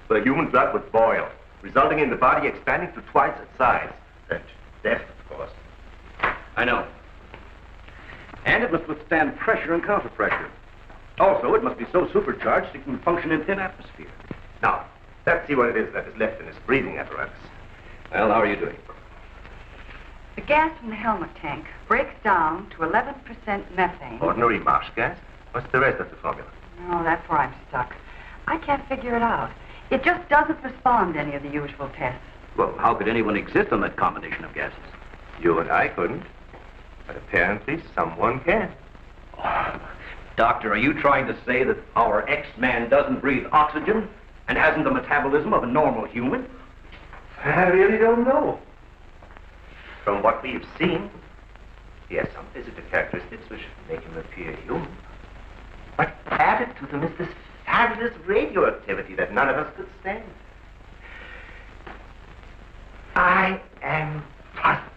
where human blood would boil, resulting in the body expanding to twice its size. And death, of course. I know. And it must withstand pressure and counterpressure. Also, it must be so supercharged it can function in thin atmosphere. Now, let's see what it is that is left in its breathing apparatus. Well, how are you doing? The gas from the helmet tank breaks down to 11% methane. Ordinary marsh gas? What's the rest of the formula? No, that's where I'm stuck. I can't figure it out. It just doesn't respond to any of the usual tests. Well, how could anyone exist on that combination of gases? You and I couldn't. But apparently someone can. Doctor, are you trying to say that our X-Man doesn't breathe oxygen and hasn't the metabolism of a normal human? I really don't know. From what we've seen, he has some physical characteristics which make him appear human. But added to them is this fabulous radioactivity that none of us could stand. I am puzzled.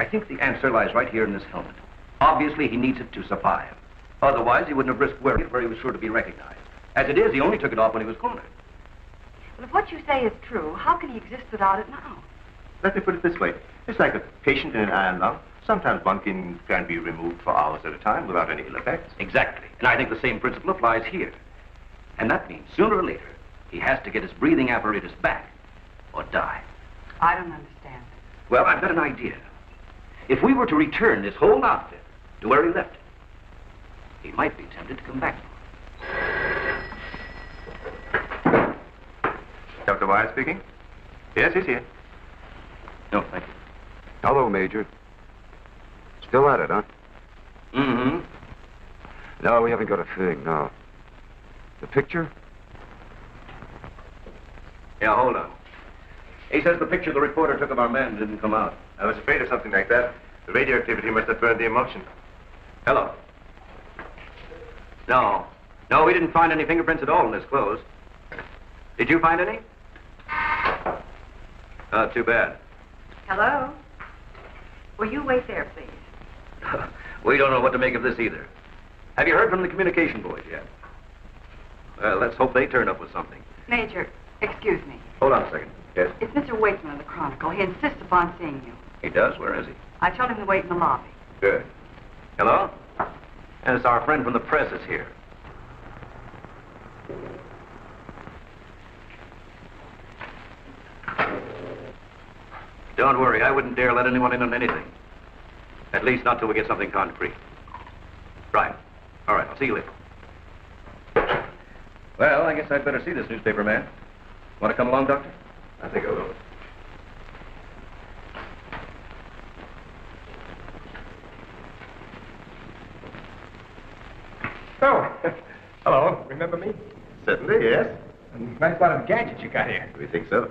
I think the answer lies right here in this helmet. Obviously, he needs it to survive. Otherwise, he wouldn't have risked wearing it where he was sure to be recognized. As it is, he only took it off when he was cornered. Well, if what you say is true, how can he exist without it now? Let me put it this way. It's like a patient in an iron lung. Sometimes one can be removed for hours at a time without any ill effects. Exactly. And I think the same principle applies here. And that means sooner or later, he has to get his breathing apparatus back or die. I don't understand. Well, I've got an idea. If we were to return this whole outfit to where he left it, he might be tempted to come back. Dr. Wise speaking? Yes, he's here. No, thank you. Hello, Major. Still at it, huh? Mm-hmm. No, we haven't got a thing, no. The picture? Yeah, hold on. He says the picture the reporter took of our man didn't come out. I was afraid of something like that. The radioactivity must have burned the emulsion. Hello. No. No, we didn't find any fingerprints at all in his clothes. Did you find any? Oh, too bad. Hello? Will you wait there, please? We don't know what to make of this either. Have you heard from the communication boys yet? Well, let's hope they turn up with something. Major, excuse me. Hold on a second. Yes? It's Mr. Wakeman of the Chronicle. He insists upon seeing you. He does? Where is he? I told him to wait in the lobby. Good. Hello? And it's our friend from the press is here. Don't worry, I wouldn't dare let anyone in on anything. At least not till we get something concrete. Right. All right, I'll see you later. Well, I guess I'd better see this newspaper man. Want to come along, Doctor? I think I will. Oh, hello. Remember me? Certainly, yes. Nice lot of gadgets you got here. We think so.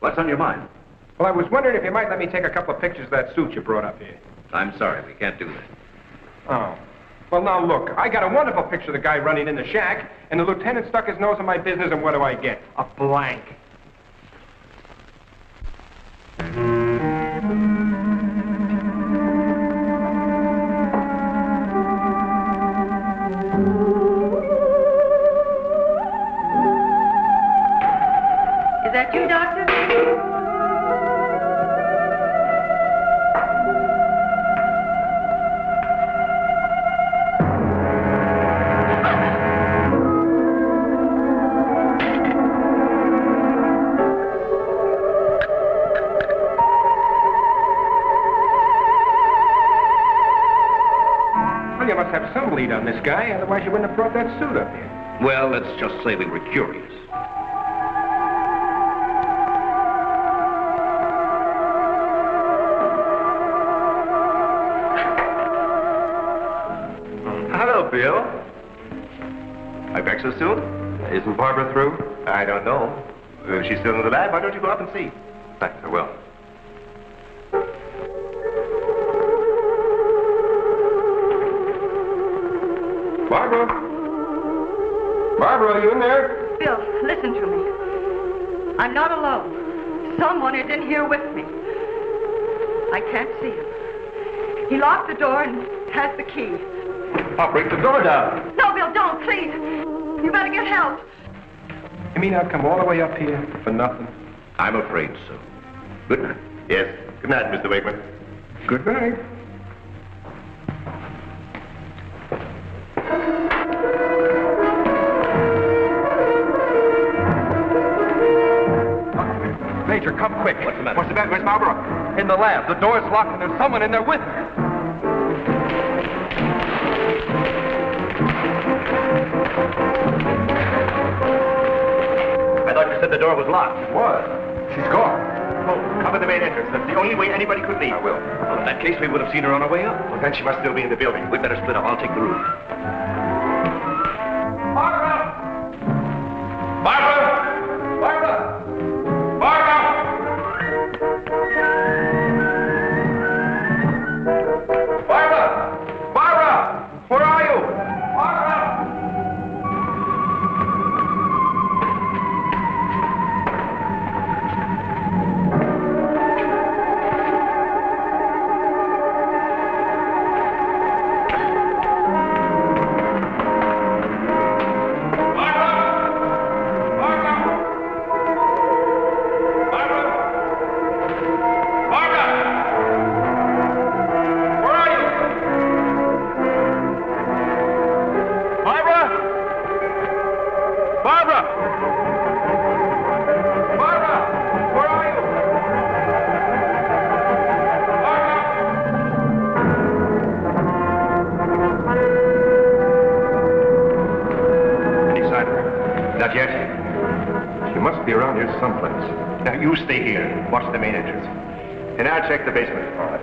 What's on your mind? Well, I was wondering if you might let me take a couple of pictures of that suit you brought up here. I'm sorry, we can't do that. Oh. Well, now, look, I got a wonderful picture of the guy running in the shack, and the lieutenant stuck his nose in my business, and what do I get? A blank. Is that you, Doctor? Well, you must have some lead on this guy, otherwise you wouldn't have brought that suit up here. Well, let's just say we were curious. Hello, Bill. Are you back so soon? Isn't Barbara through? I don't know. If she's still in the lab, why don't you go up and see? Thanks, I will. Are you in there? Bill, listen to me. I'm not alone. Someone is in here with me. I can't see him. He locked the door and has the key. I'll break the door down. No, Bill, don't, please. You better get help. You mean I'd come all the way up here for nothing? I'm afraid so. Good night. Yes. Good night, Mr. Wakeman. Good night. Major, come quick. What's the matter? What's the matter? Where's Barbara? In the lab. The door's locked and there's someone in there with her. I thought you said the door was locked. It was. She's gone. Oh, cover the main entrance. That's the only way anybody could leave. I will. Well, in that case, we would have seen her on her way up. Well, then she must still be in the building. We'd better split up. I'll take the roof. Barbara! Barbara! Barbara! Barbara! Barbara! Barbara! Where are you? Barbara! Not yet. She must be around here someplace. Now, you stay here. Watch the main entrance. And I'll check the basement. All right.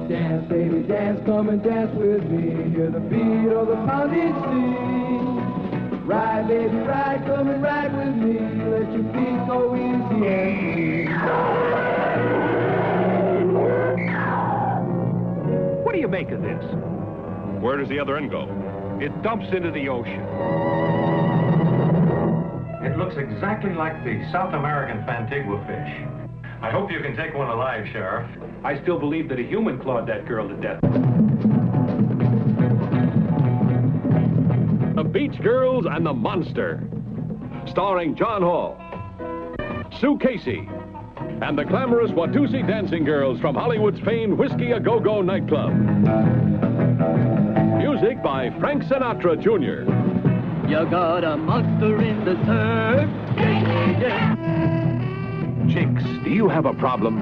Dance, baby, dance, come and dance with me. Hear the beat of the pounding sea. Ride, baby, ride, come and ride with me. Let your feet go easy and free. What do you make of this? Where does the other end go? It dumps into the ocean. It looks exactly like the South American Fantigua fish. I hope you can take one alive, Sheriff. I still believe that a human clawed that girl to death. The Beach Girls and the Monster, starring John Hall, Sue Casey, and the glamorous Watusi dancing girls from Hollywood's famed Whiskey A Go-Go nightclub. Music by Frank Sinatra, Jr. You got a monster in the surf. Yeah, yeah. Chicks, do you have a problem?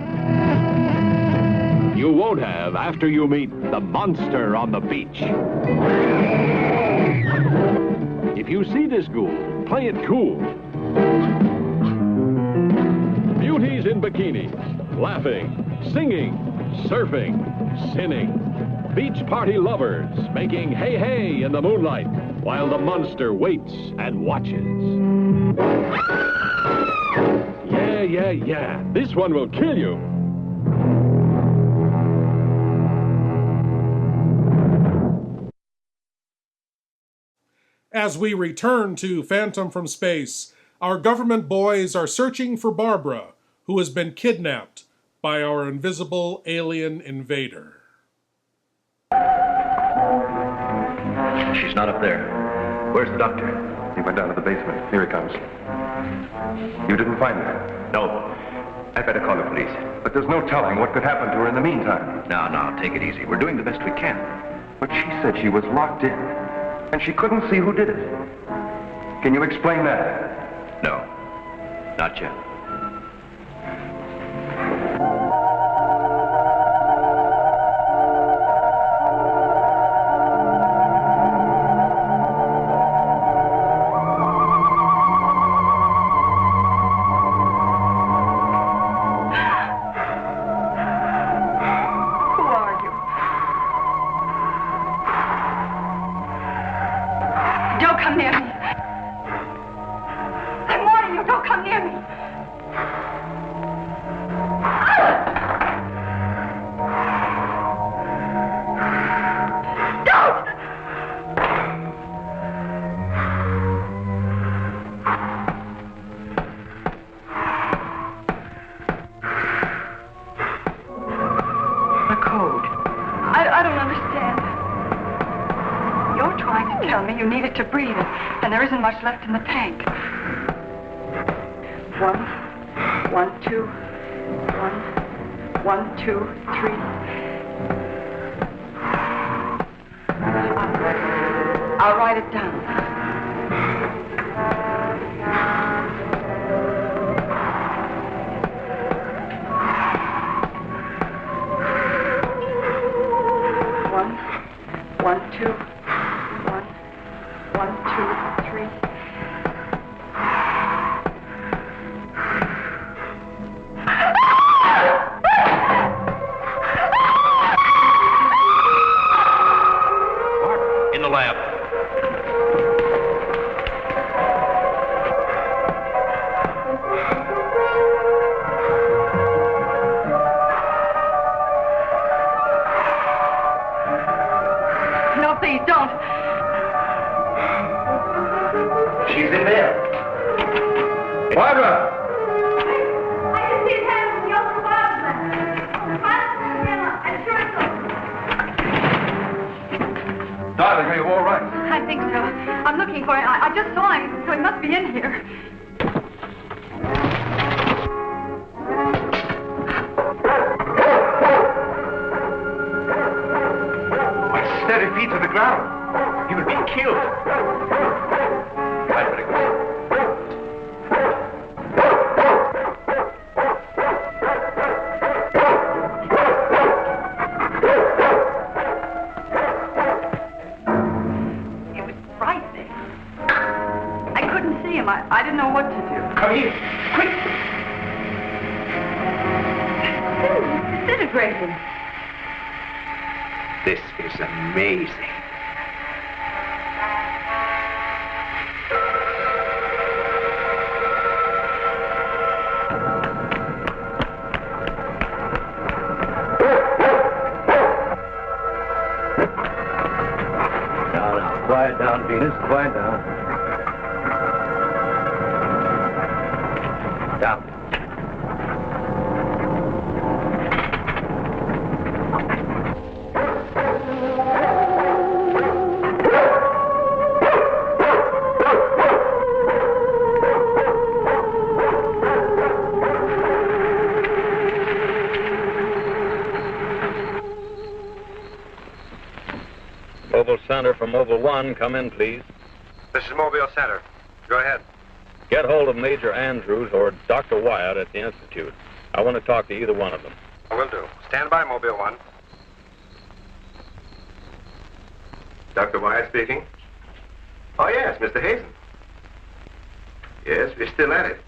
You won't have after you meet the monster on the beach. If you see this ghoul, play it cool. Beauties in bikinis, laughing, singing, surfing, sinning. Beach party lovers making hey hey in the moonlight while the monster waits and watches. Yeah. This one will kill you. As we return to Phantom from Space, our government boys are searching for Barbara, who has been kidnapped by our invisible alien invader. She's not up there. Where's the doctor? He went down to the basement. Here he comes. You didn't find her? No. I'd better call the police. But there's no telling what could happen to her in the meantime. Now, take it easy. We're doing the best we can. But she said she was locked in, and she couldn't see who did it. Can you explain that? No, not yet. To breathe, and there isn't much left in the tank. 1, 1, 2, 1, 1, 2, 3. I'll write it down. One, 2. 1, 2, 3. In the lab. No, please don't. She's in there. Barbara! I can see his hands in the ultraviolet. Darling, are you all right? I think so. I'm looking for him. I just saw him, so he must be in here. Steady feet to the ground. He would be killed. I'd better go. It was frightening. I couldn't see him. I didn't know what to do. Come here, quick! He's disintegrating. This is amazing. Now, quiet down, Venus. Quiet down. Down. Mobile Center for Mobile 1, come in, please. This is Mobile Center. Go ahead. Get hold of Major Andrews or Dr. Wyatt at the Institute. I want to talk to either one of them. I will do. Stand by, Mobile 1. Dr. Wyatt speaking. Oh, yes, Mr. Hazen. Yes, we're still at it.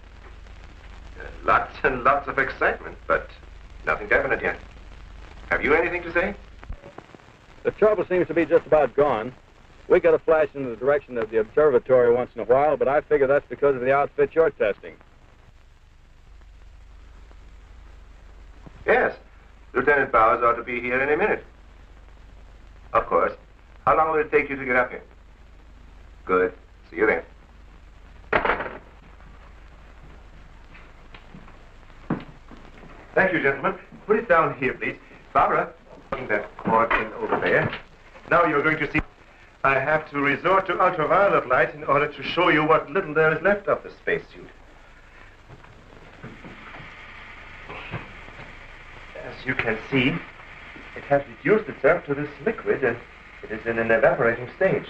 Lots and lots of excitement, but nothing definite yet. Have you anything to say? The trouble seems to be just about gone. We get a flash in the direction of the observatory once in a while, but I figure that's because of the outfit you're testing. Yes. Lieutenant Bowers ought to be here any minute. Of course. How long will it take you to get up here? Good. See you then. Thank you, gentlemen. Put it down here, please. Barbara, putting that cord in over there. Now you're going to see... I have to resort to ultraviolet light in order to show you what little there is left of the spacesuit. you can see, it has reduced itself to this liquid and it is in an evaporating stage.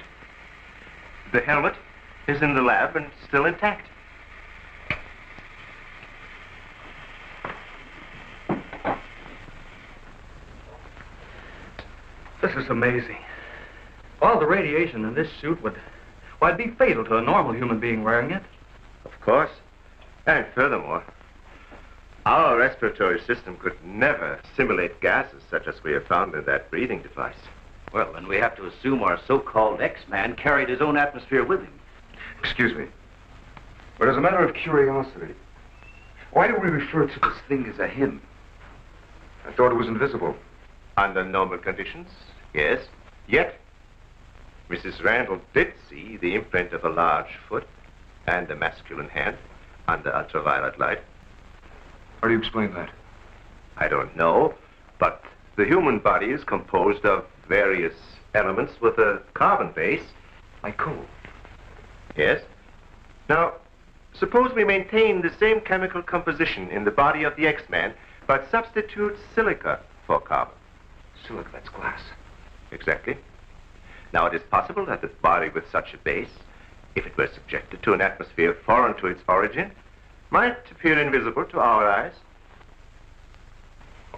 The helmet is in the lab and still intact. This is amazing. All the radiation in this suit would be fatal to a normal human being wearing it. Of course. And furthermore, our respiratory system could never simulate gases such as we have found in that breathing device. Well, then we have to assume our so-called X-Man carried his own atmosphere with him. Excuse me. But as a matter of curiosity, why do we refer to this thing as a him? I thought it was invisible. Under normal conditions, yes. Yet, Mrs. Randall did see the imprint of a large foot and a masculine hand under ultraviolet light. How do you explain that? I don't know, but the human body is composed of various elements with a carbon base. Like coal? Yes. Now, suppose we maintain the same chemical composition in the body of the X-Man, but substitute silica for carbon. Silica, that's glass. Exactly. Now, it is possible that the body with such a base, if it were subjected to an atmosphere foreign to its origin, might appear invisible to our eyes.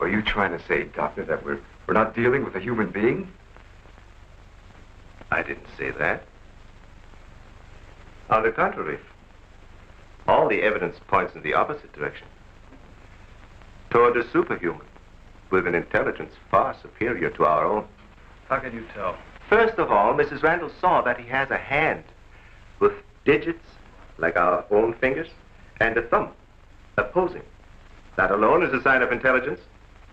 Are you trying to say, Doctor, that we're not dealing with a human being? I didn't say that. On the contrary, all the evidence points in the opposite direction. Toward a superhuman with an intelligence far superior to our own. How can you tell? First of all, Mrs. Randall saw that he has a hand with digits like our own fingers and a thumb opposing. That alone is a sign of intelligence.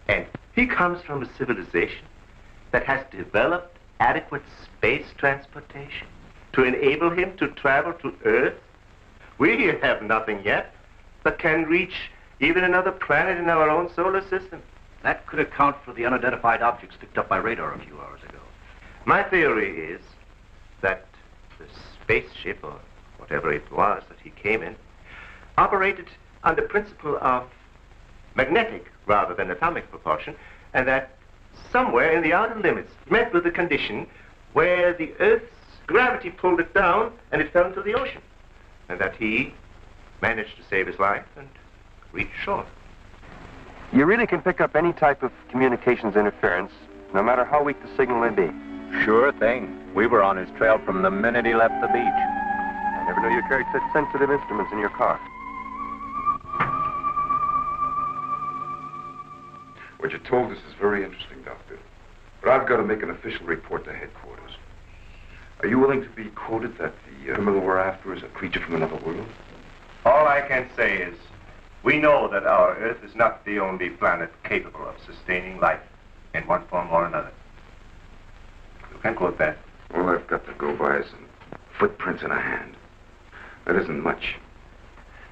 And he comes from a civilization that has developed adequate space transportation to enable him to travel to Earth. We have nothing yet that can reach even another planet in our own solar system. That could account for the unidentified objects picked up by radar a few hours ago. My theory is that the spaceship, or whatever it was that he came in, operated on the principle of magnetic rather than atomic propulsion, and that somewhere in the outer limits met with a condition where the Earth's gravity pulled it down and it fell into the ocean, and that he managed to save his life and reach shore. You really can pick up any type of communications interference, no matter how weak the signal may be. Sure thing. We were on his trail from the minute he left the beach. I never knew you carried such sensitive instruments in your car. What you told us is very interesting, Doctor. But I've got to make an official report to headquarters. Are you willing to be quoted that the criminal we're after is a creature from another world? All I can say is, we know that our Earth is not the only planet capable of sustaining life in one form or another. You can quote that. All I've got to go by is some footprints in a hand. That isn't much.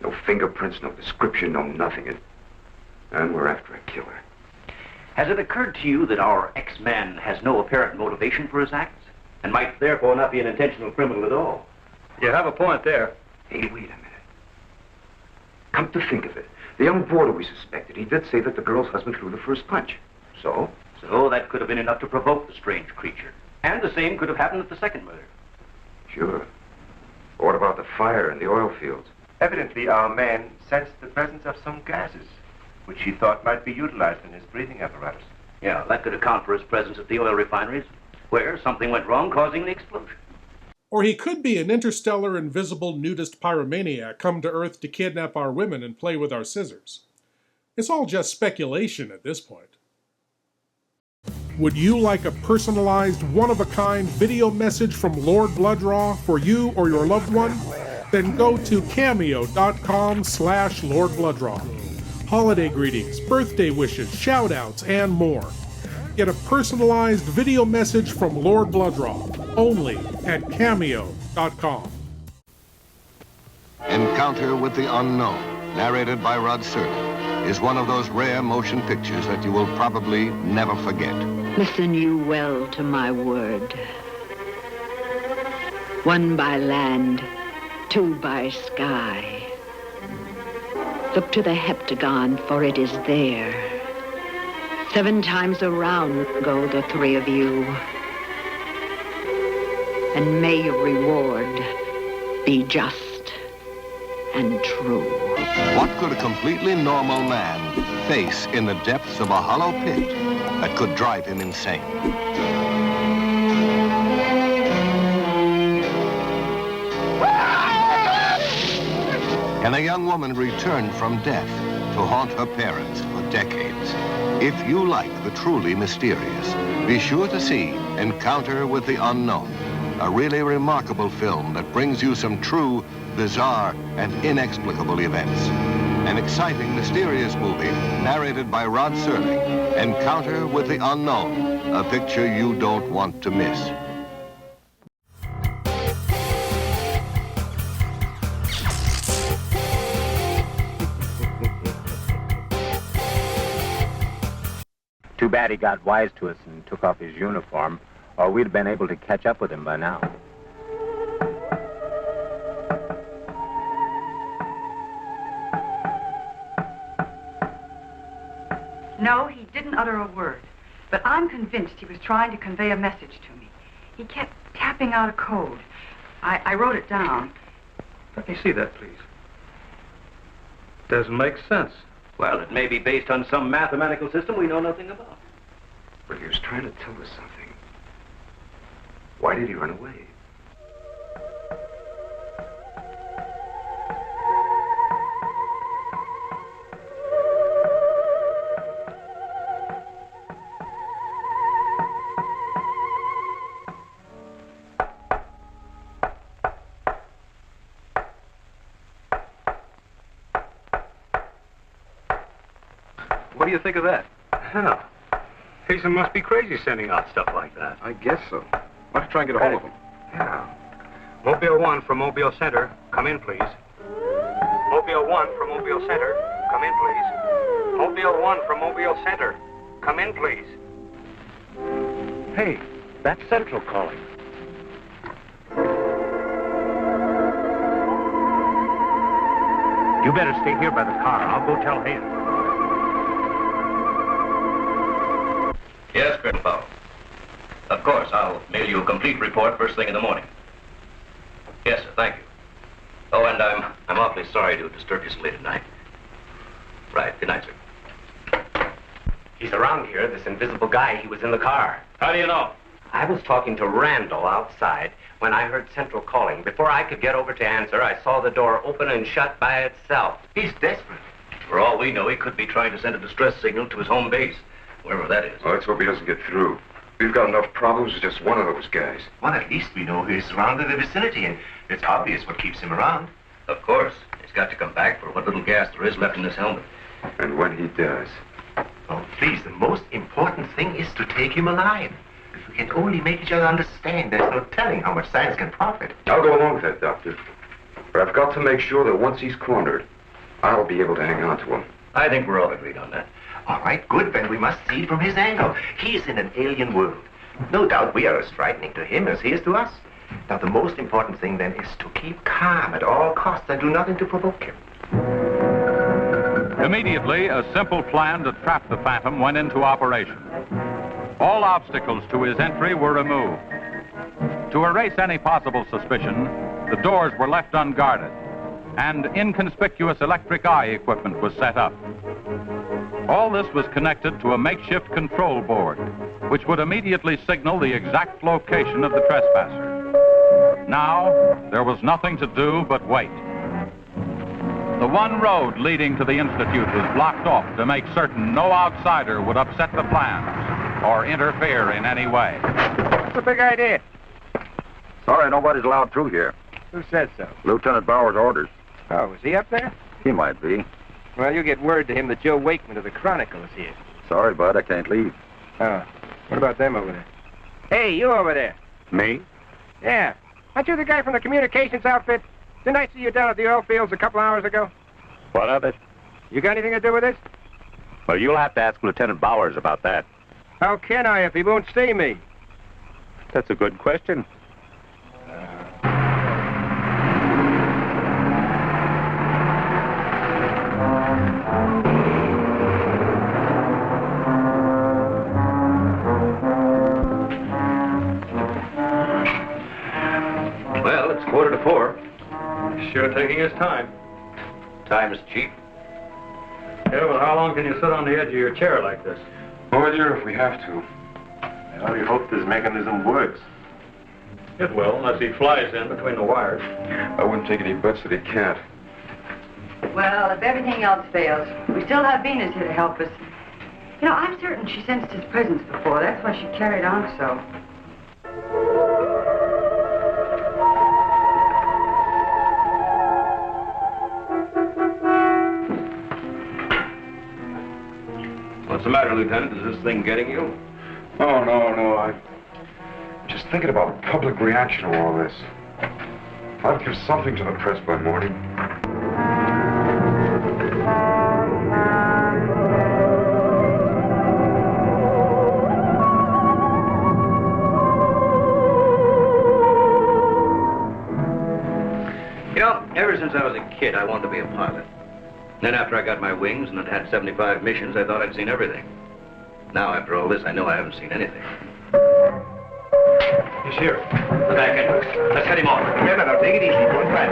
No fingerprints, no description, no nothing. And we're after a killer. Has it occurred to you that our X-Man has no apparent motivation for his acts, and might therefore not be an intentional criminal at all? You have a point there. Hey, wait a minute. Come to think of it, the young boarder we suspected, he did say that the girl's husband threw the first punch. So? So that could have been enough to provoke the strange creature. And the same could have happened at the second murder. Sure. But what about the fire in the oil fields? Evidently, our man sensed the presence of some gases, which he thought might be utilized in his breathing apparatus. Yeah, that could account for his presence at the oil refineries, where something went wrong, causing the explosion. Or he could be an interstellar invisible nudist pyromaniac come to Earth to kidnap our women and play with our scissors. It's all just speculation at this point. Would you like a personalized, one-of-a-kind video message from Lord Blood-Rah for you or your loved one? Then go to cameo.com/Lord Blood-Rah. Holiday greetings, birthday wishes, shout-outs, and more. Get a personalized video message from Lord Blood-Rah, only at cameo.com. Encounter with the Unknown, narrated by Rod Serling, is one of those rare motion pictures that you will probably never forget. Listen you well to my word. One by land, two by sky. Look to the heptagon, for it is there. 7 times around go the 3 of you. And may your reward be just and true. What could a completely normal man face in the depths of a hollow pit that could drive him insane? Can a young woman return from death to haunt her parents for decades? If you like the truly mysterious, be sure to see Encounter with the Unknown, a really remarkable film that brings you some true, bizarre, and inexplicable events. An exciting, mysterious movie narrated by Rod Serling, Encounter with the Unknown, a picture you don't want to miss. Too bad he got wise to us and took off his uniform, or we'd have been able to catch up with him by now. No, he didn't utter a word. But I'm convinced he was trying to convey a message to me. He kept tapping out a code. I wrote it down. Let me see that, please. Doesn't make sense. Well, it may be based on some mathematical system we know nothing about. But he was trying to tell us something. Why did he run away? What do you think of that? Hell, Hazen must be crazy sending out stuff like that. I guess so. Why don't you try and get a hold of him? Yeah. Mobile 1 from Mobile Center. Come in, please. Mobile 1 from Mobile Center. Come in, please. Mobile 1 from Mobile Center. Come in, please. Hey, that's Central calling. You better stay here by the car. I'll go tell Hazen. Yes, Colonel Powell. Of course, I'll mail you a complete report first thing in the morning. Yes, sir, thank you. Oh, and I'm awfully sorry to disturb you so late at night. Right, good night, sir. He's around here, this invisible guy. He was in the car. How do you know? I was talking to Randall outside when I heard Central calling. Before I could get over to answer, I saw the door open and shut by itself. He's desperate. For all we know, he could be trying to send a distress signal to his home base, wherever that is. Well, let's hope he doesn't get through. We've got enough problems with just one of those guys. Well, at least we know he's around in the vicinity, and it's obvious what keeps him around. Of course. He's got to come back for what little gas there is left in his helmet. And when he does... Oh, please, the most important thing is to take him alive. If we can only make each other understand, there's no telling how much science can profit. I'll go along with that, Doctor. But I've got to make sure that once he's cornered, I'll be able to hang on to him. I think we're all agreed on that. All right, good, then we must see it from his angle. He's in an alien world. No doubt we are as frightening to him as he is to us. Now, the most important thing, then, is to keep calm at all costs and do nothing to provoke him. Immediately, a simple plan to trap the Phantom went into operation. All obstacles to his entry were removed. To erase any possible suspicion, the doors were left unguarded, and inconspicuous electric eye equipment was set up. All this was connected to a makeshift control board, which would immediately signal the exact location of the trespasser. Now, there was nothing to do but wait. The one road leading to the Institute was blocked off to make certain no outsider would upset the plans or interfere in any way. What's the big idea? Sorry, nobody's allowed through here. Who said so? Lieutenant Bauer's orders. Oh, is he up there? He might be. Well, you get word to him that Joe Wakeman of the Chronicle is here. Sorry, bud, I can't leave. Oh, what about them over there? Hey, you over there. Me? Yeah. Aren't you the guy from the communications outfit? Didn't I see you down at the oil fields a couple hours ago? What of it? You got anything to do with this? Well, you'll have to ask Lieutenant Bowers about that. How can I if he won't see me? That's a good question. Well, it's 3:45. He's sure taking his time. Time is cheap. Yeah, well, how long can you sit on the edge of your chair like this? All year if we have to. I only hope this mechanism works. It will, unless he flies in between the wires. I wouldn't take any bets that he can't. Well, if everything else fails, we still have Venus here to help us. You know, I'm certain she sensed his presence before. That's why she carried on so. What's the matter, Lieutenant? Is this thing getting you? Oh, no. I'm just thinking about the public reaction to all this. I'll give something to the press by morning. You know, ever since I was a kid, I wanted to be a pilot. Then after I got my wings and had had 75 missions, I thought I'd seen everything. Now, after all this, I know I haven't seen anything. He's here. The back end. Let's head him off. No, take it easy. Don't try.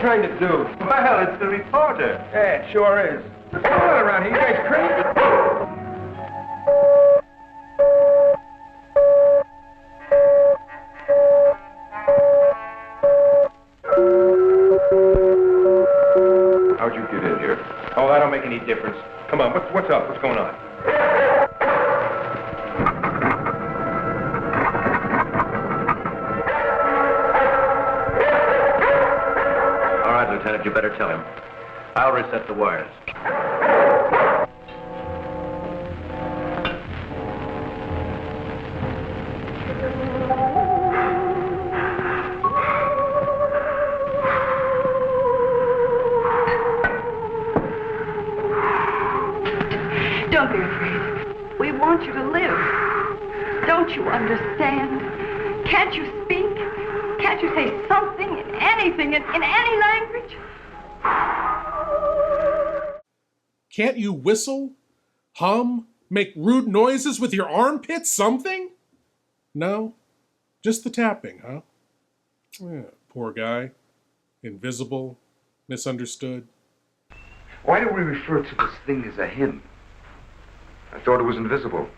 Trying to do? Well, it's the reporter. Yeah, it sure is. What's going on around here? You guys crazy? How'd you get in here? Oh, that don't make any difference. Come on, what's up? What's going on? Lieutenant, you better tell him. I'll reset the wires. Don't be afraid. We want you to live. Don't you understand? Can't you speak? Can't you say something, anything, in any language? Can't you whistle, hum, make rude noises with your armpits, something? No? Just the tapping, huh? Yeah, poor guy. Invisible, misunderstood. Why do we refer to this thing as a him? I thought it was invisible.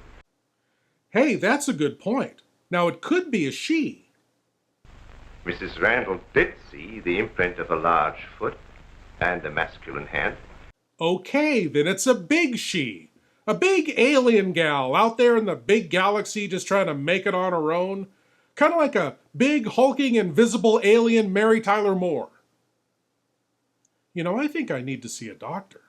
Hey, that's a good point. Now, it could be a she. Mrs. Randall did see the imprint of a large foot and a masculine hand. Okay, then it's a big she. A big alien gal out there in the big galaxy just trying to make it on her own. Kind of like a big, hulking, invisible alien Mary Tyler Moore. You know, I think I need to see a doctor.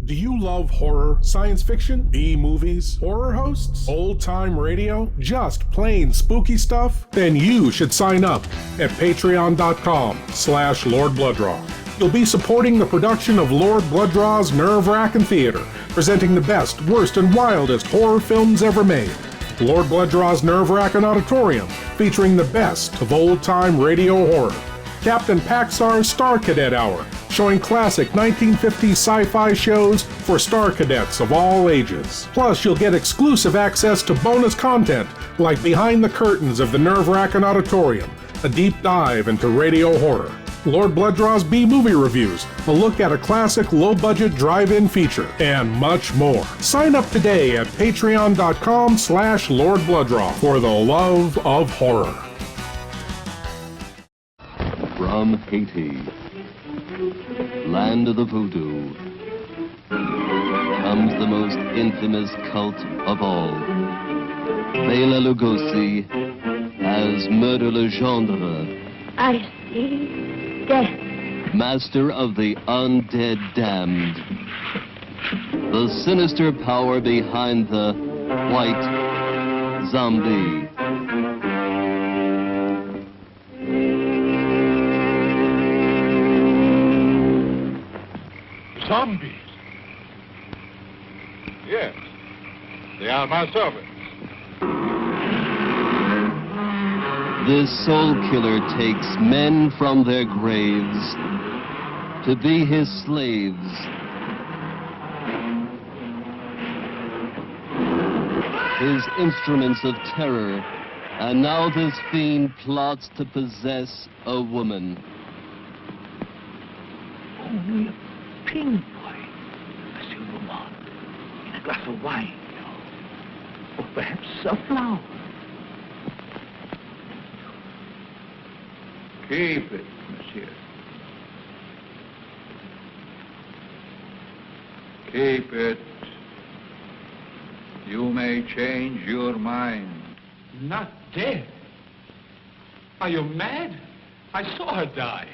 Do you love horror, science fiction, B-movies, horror hosts, old-time radio, just plain spooky stuff? Then you should sign up at patreon.com/Lord Blood-Rah. You'll be supporting the production of Lord Blood-Rah's Wrackin Theater, presenting the best, worst, and wildest horror films ever made. Lord Blood-Rah's Wrackin Auditorium, featuring the best of old-time radio horror. Captain Paxar's Star Cadet Hour, showing classic 1950s sci-fi shows for Star Cadets of all ages. Plus, you'll get exclusive access to bonus content like Behind the Curtains of the Wrackin Auditorium, a deep dive into radio horror. Lord Blood-Rah's B-Movie Reviews, a look at a classic low-budget drive-in feature, and much more. Sign up today at patreon.com/Lord Blood-Rah for the love of horror. From Haiti, land of the voodoo, comes the most infamous cult of all. Bela Lugosi as Murder Legendre. I see death. Master of the undead damned. The sinister power behind the white zombie. Zombies? Yes, they are my servants. This soul killer takes men from their graves to be his slaves. His instruments of terror, and now this fiend plots to possess a woman. Only a pin boy, a silver mark, and a glass of wine, or perhaps a flower. Keep it, monsieur. Keep it. You may change your mind. Not dead? Are you mad? I saw her die.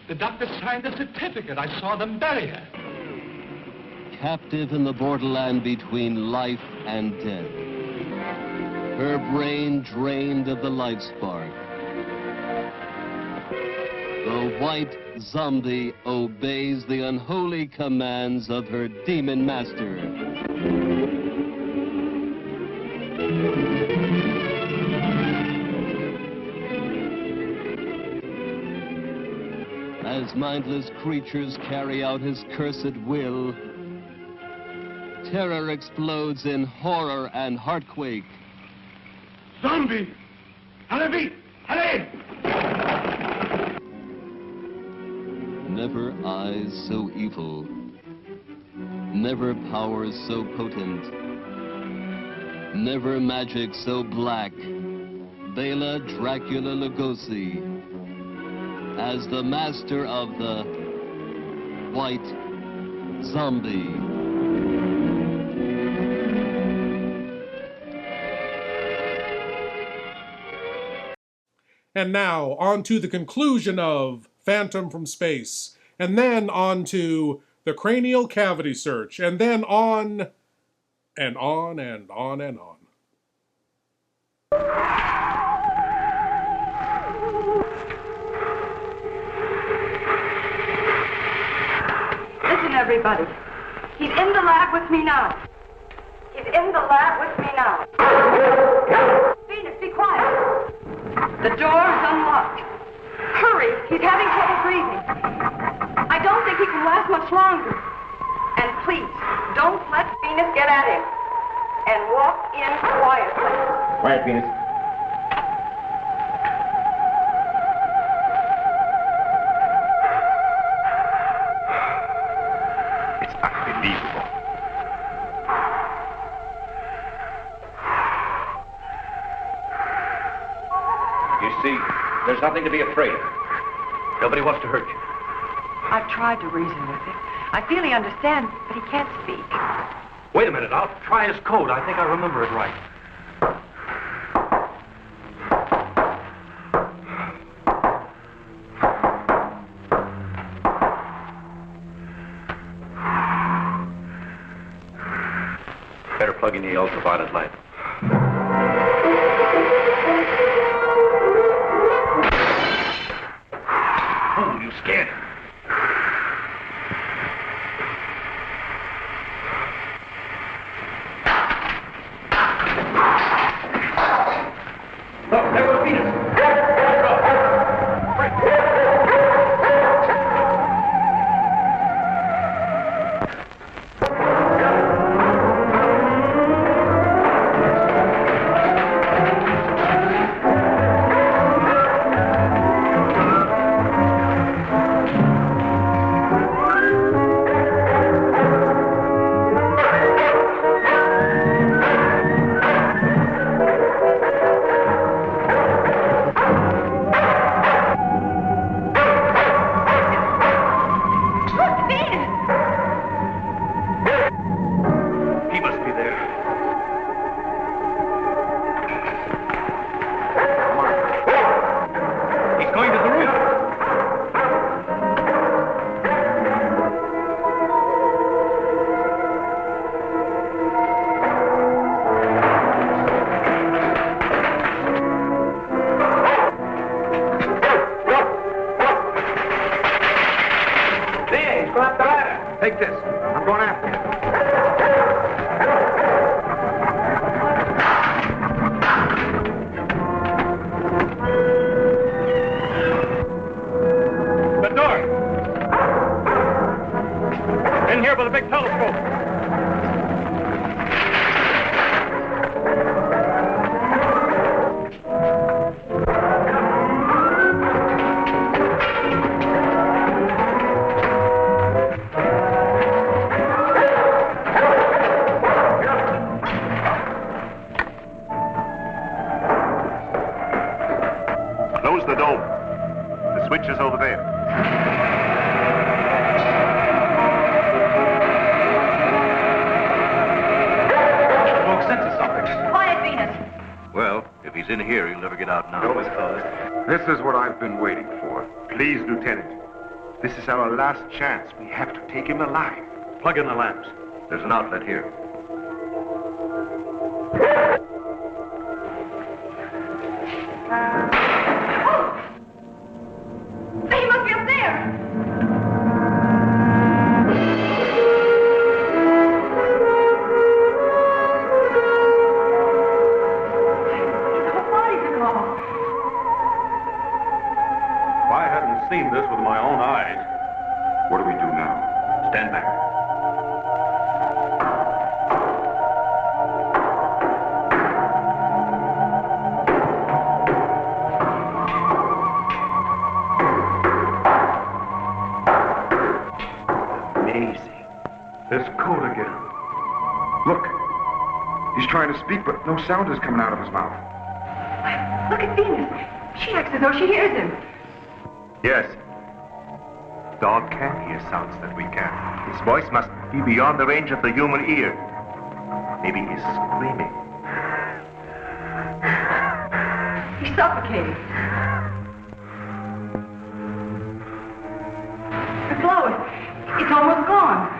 The doctor signed a certificate. I saw them bury her. Captive in the borderland between life and death. Her brain drained of the life spark. The white zombie obeys the unholy commands of her demon master. As mindless creatures carry out his cursed will, terror explodes in horror and heartquake. Zombie! Allez, allez! Never eyes so evil, never powers so potent, never magic so black. Bela Dracula Lugosi as the master of the white zombie. And now, on to the conclusion of Phantom from Space, and then on to the cranial cavity search, and then on and on and on and on. Listen, everybody. He's in the lab with me now. He's in the lab with me now. Venus, be quiet. The door's unlocked. Hurry, he's having trouble breathing. I don't think he can last much longer. And please, don't let Venus get at him. And walk in quietly. Quiet, Venus. It's unbelievable. You see, there's nothing to be afraid of. Nobody wants to hurt you. I've tried to reason with him. I feel he understands, but he can't speak. Wait a minute, I'll try his code. I think I remember it right. Better plug in the ultraviolet light. Oh, you scared him. Look, there goes Venus. switch is over there. Smoke senses something. Quiet, Venus. Well, if he's in here, he'll never get out now. Door was closed. This is what I've been waiting for. Please, Lieutenant. This is our last chance. We have to take him alive. Plug in the lamps. There's an outlet here. He must be up there. If I hadn't seen this with my own eyes. What do we do now? Stand back. Amazing. There's code again. Look. He's trying to speak, but no sound is coming out of his mouth. Look at Venus. She acts as though she hears him. Yes. Dog can hear sounds that we can. His voice must be beyond the range of the human ear. Maybe he's screaming. He's suffocating. The glow, it's almost gone.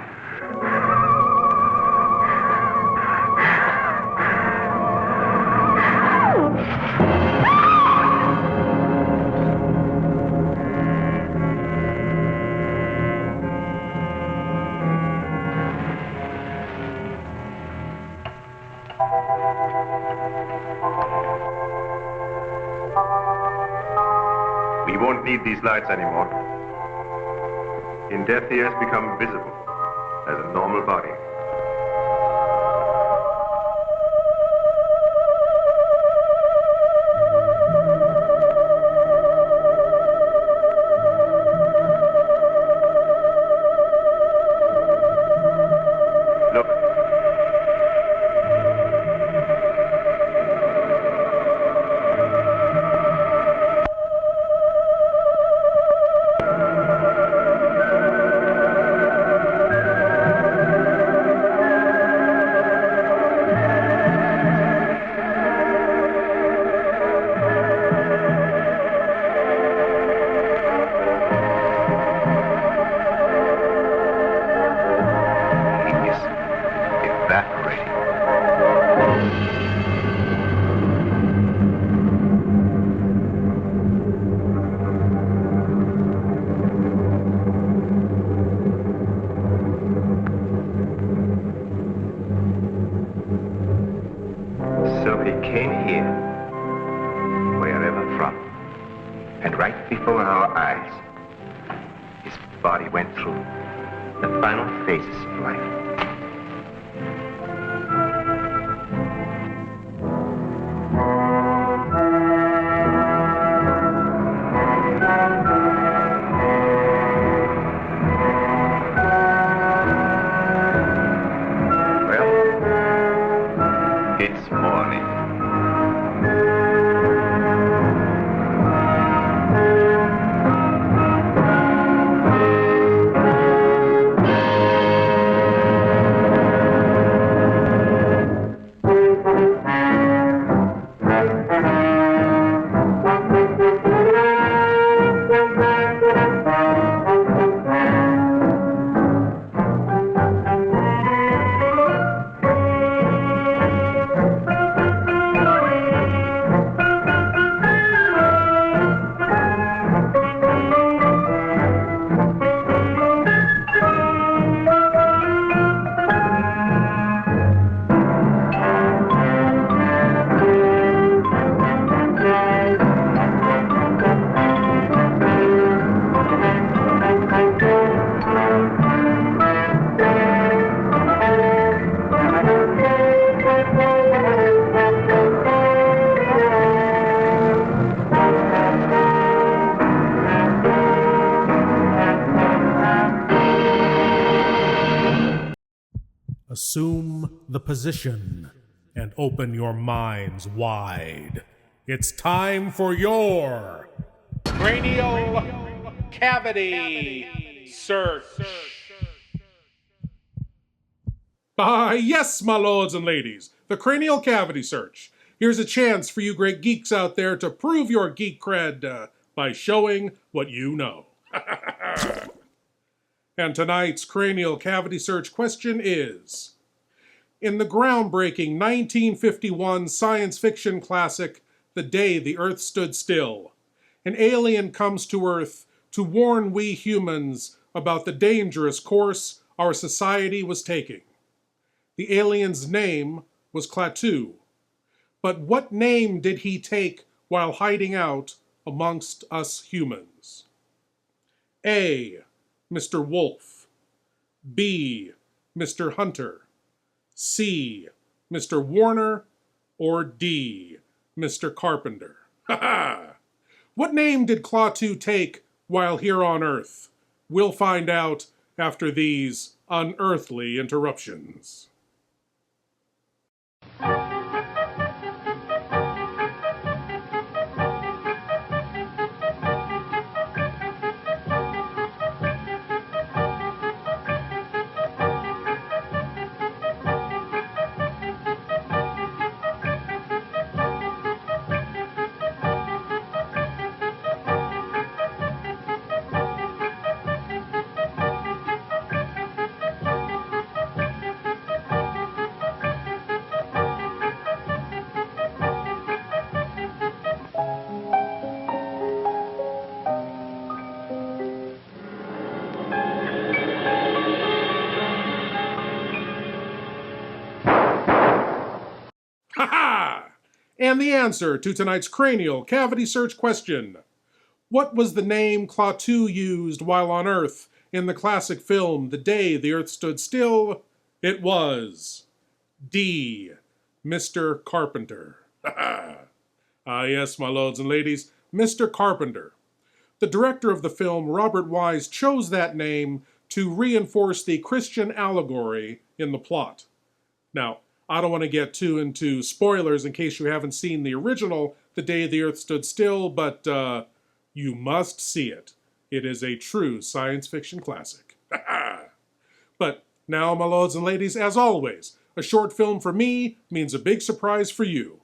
We won't need these lights anymore. In death, he has become visible as a normal body. Look. So he came here, wherever from, and right before our eyes, his body went through the final phases of life. It's morning. Assume the position and open your minds wide. It's time for your Cranial Cavity Search. Yes, my lords and ladies, the Cranial Cavity Search. Here's a chance for you great geeks out there to prove your geek cred by showing what you know. And tonight's Cranial Cavity Search question is, in the groundbreaking 1951 science fiction classic, The Day the Earth Stood Still, an alien comes to Earth to warn we humans about the dangerous course our society was taking. The alien's name was Klaatu. But what name did he take while hiding out amongst us humans? A. Mr. Wolf. B. Mr. Hunter. C. Mr. Warner. Or D. Mr. Carpenter. Ha ha! What name did Klaatu take while here on Earth? We'll find out after these unearthly interruptions. And the answer to tonight's Cranial Cavity Search question. What was the name Klaatu used while on Earth in the classic film The Day the Earth Stood Still? It was D. Mr. Carpenter. Yes, my lords and ladies, Mr. Carpenter. The director of the film, Robert Wise, chose that name to reinforce the Christian allegory in the plot. Now, I don't want to get too into spoilers in case you haven't seen the original, The Day the Earth Stood Still, but you must see it. It is a true science fiction classic. But now, my lords and ladies, as always, a short film for me means a big surprise for you.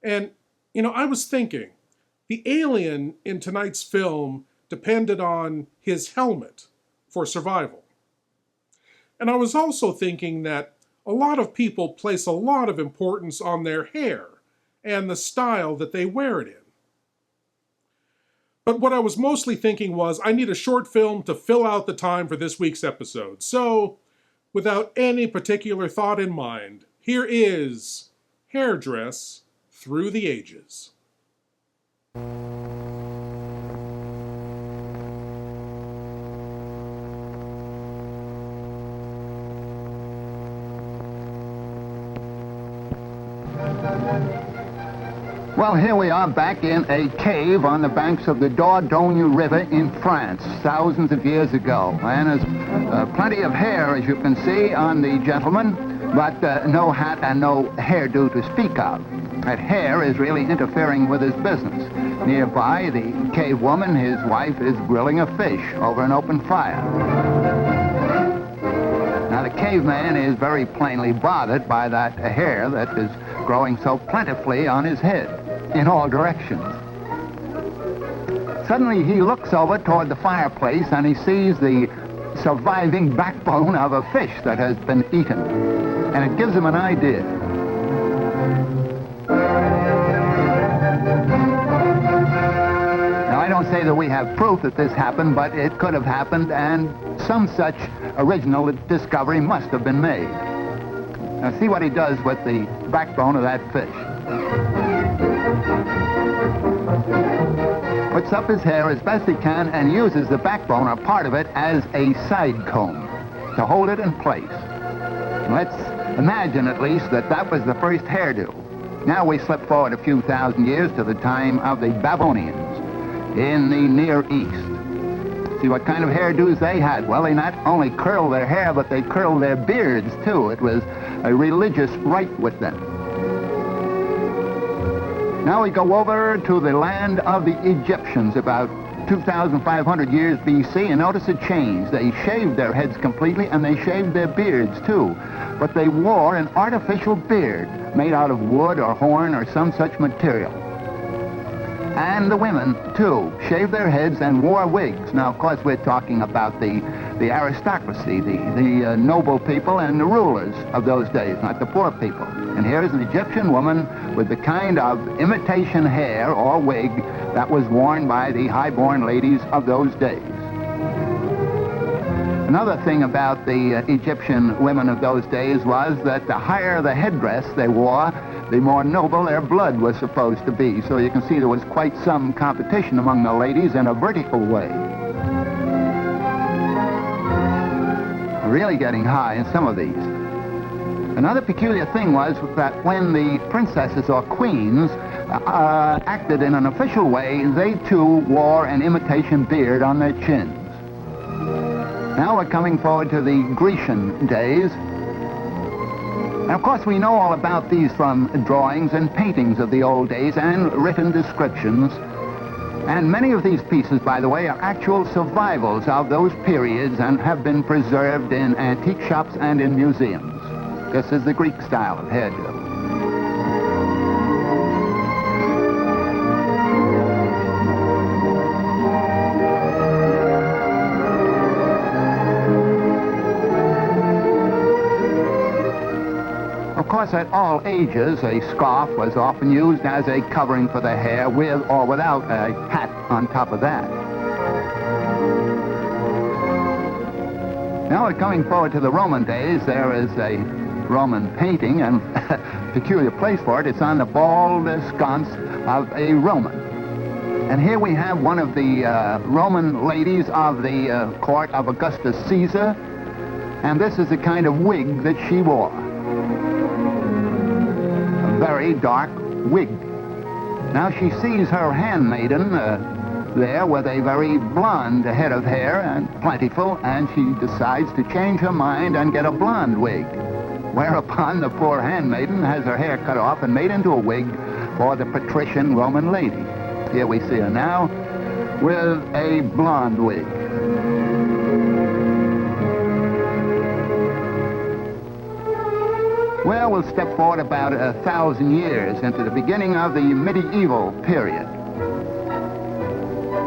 And, you know, I was thinking, the alien in tonight's film depended on his helmet for survival. And I was also thinking that a lot of people place a lot of importance on their hair and the style that they wear it in. But what I was mostly thinking was, I need a short film to fill out the time for this week's episode. So, without any particular thought in mind, here is Hairdress Through the Ages. Well, here we are back in a cave on the banks of the Dordogne River in France, thousands of years ago. And there's plenty of hair, as you can see, on the gentleman, but no hat and no hairdo to speak of. That hair is really interfering with his business. Nearby, the cave woman, his wife, is grilling a fish over an open fire. Now, the caveman is very plainly bothered by that hair that is growing so plentifully on his head in all directions. Suddenly, he looks over toward the fireplace and he sees the surviving backbone of a fish that has been eaten. And it gives him an idea. Now, I don't say that we have proof that this happened, but it could have happened, and some such original discovery must have been made. Now, see what he does with the backbone of that fish. Puts up his hair as best he can and uses the backbone, or part of it, as a side comb to hold it in place. Let's imagine, at least, that that was the first hairdo. Now we slip forward a few thousand years to the time of the Babylonians in the Near East. See what kind of hairdos they had. Well, they not only curled their hair, but they curled their beards, too. It was a religious rite with them. Now we go over to the land of the Egyptians about 2,500 years BC, and notice a change. They shaved their heads completely, and they shaved their beards too. But they wore an artificial beard made out of wood or horn or some such material. And the women, too, shaved their heads and wore wigs. Now, of course, we're talking about the aristocracy, the noble people and the rulers of those days, not the poor people. And here's an Egyptian woman with the kind of imitation hair or wig that was worn by the high-born ladies of those days. Another thing about the Egyptian women of those days was that the higher the headdress they wore, the more noble their blood was supposed to be. So you can see there was quite some competition among the ladies in a vertical way. Really getting high in some of these. Another peculiar thing was that when the princesses or queens acted in an official way, they too wore an imitation beard on their chins. Now we're coming forward to the Grecian days. And of course we know all about these from drawings and paintings of the old days and written descriptions. And many of these pieces, by the way, are actual survivals of those periods and have been preserved in antique shops and in museums. This is the Greek style of hairdo. Of course, at all ages, a scarf was often used as a covering for the hair, with or without a hat on top of that. Now we're coming forward to the Roman days. There is a Roman painting, and a peculiar place for it. It's on the bald sconce of a Roman. And here we have one of the Roman ladies of the court of Augustus Caesar, and this is the kind of wig that she wore. A very dark wig. Now she sees her handmaiden there with a very blonde head of hair and plentiful, and she decides to change her mind and get a blonde wig. Whereupon the poor handmaiden has her hair cut off and made into a wig for the patrician Roman lady. Here we see her now with a blonde wig. Well, we'll step forward about 1,000 years into the beginning of the medieval period.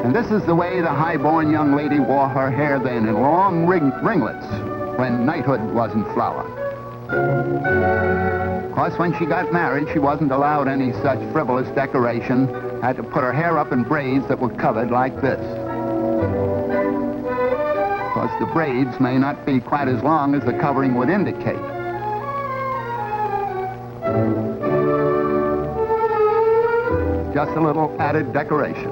And this is the way the high-born young lady wore her hair then, in long ringlets, when knighthood was in flower. Of course, when she got married, she wasn't allowed any such frivolous decoration. Had to put her hair up in braids that were covered like this. Of course, the braids may not be quite as long as the covering would indicate. Just a little added decoration.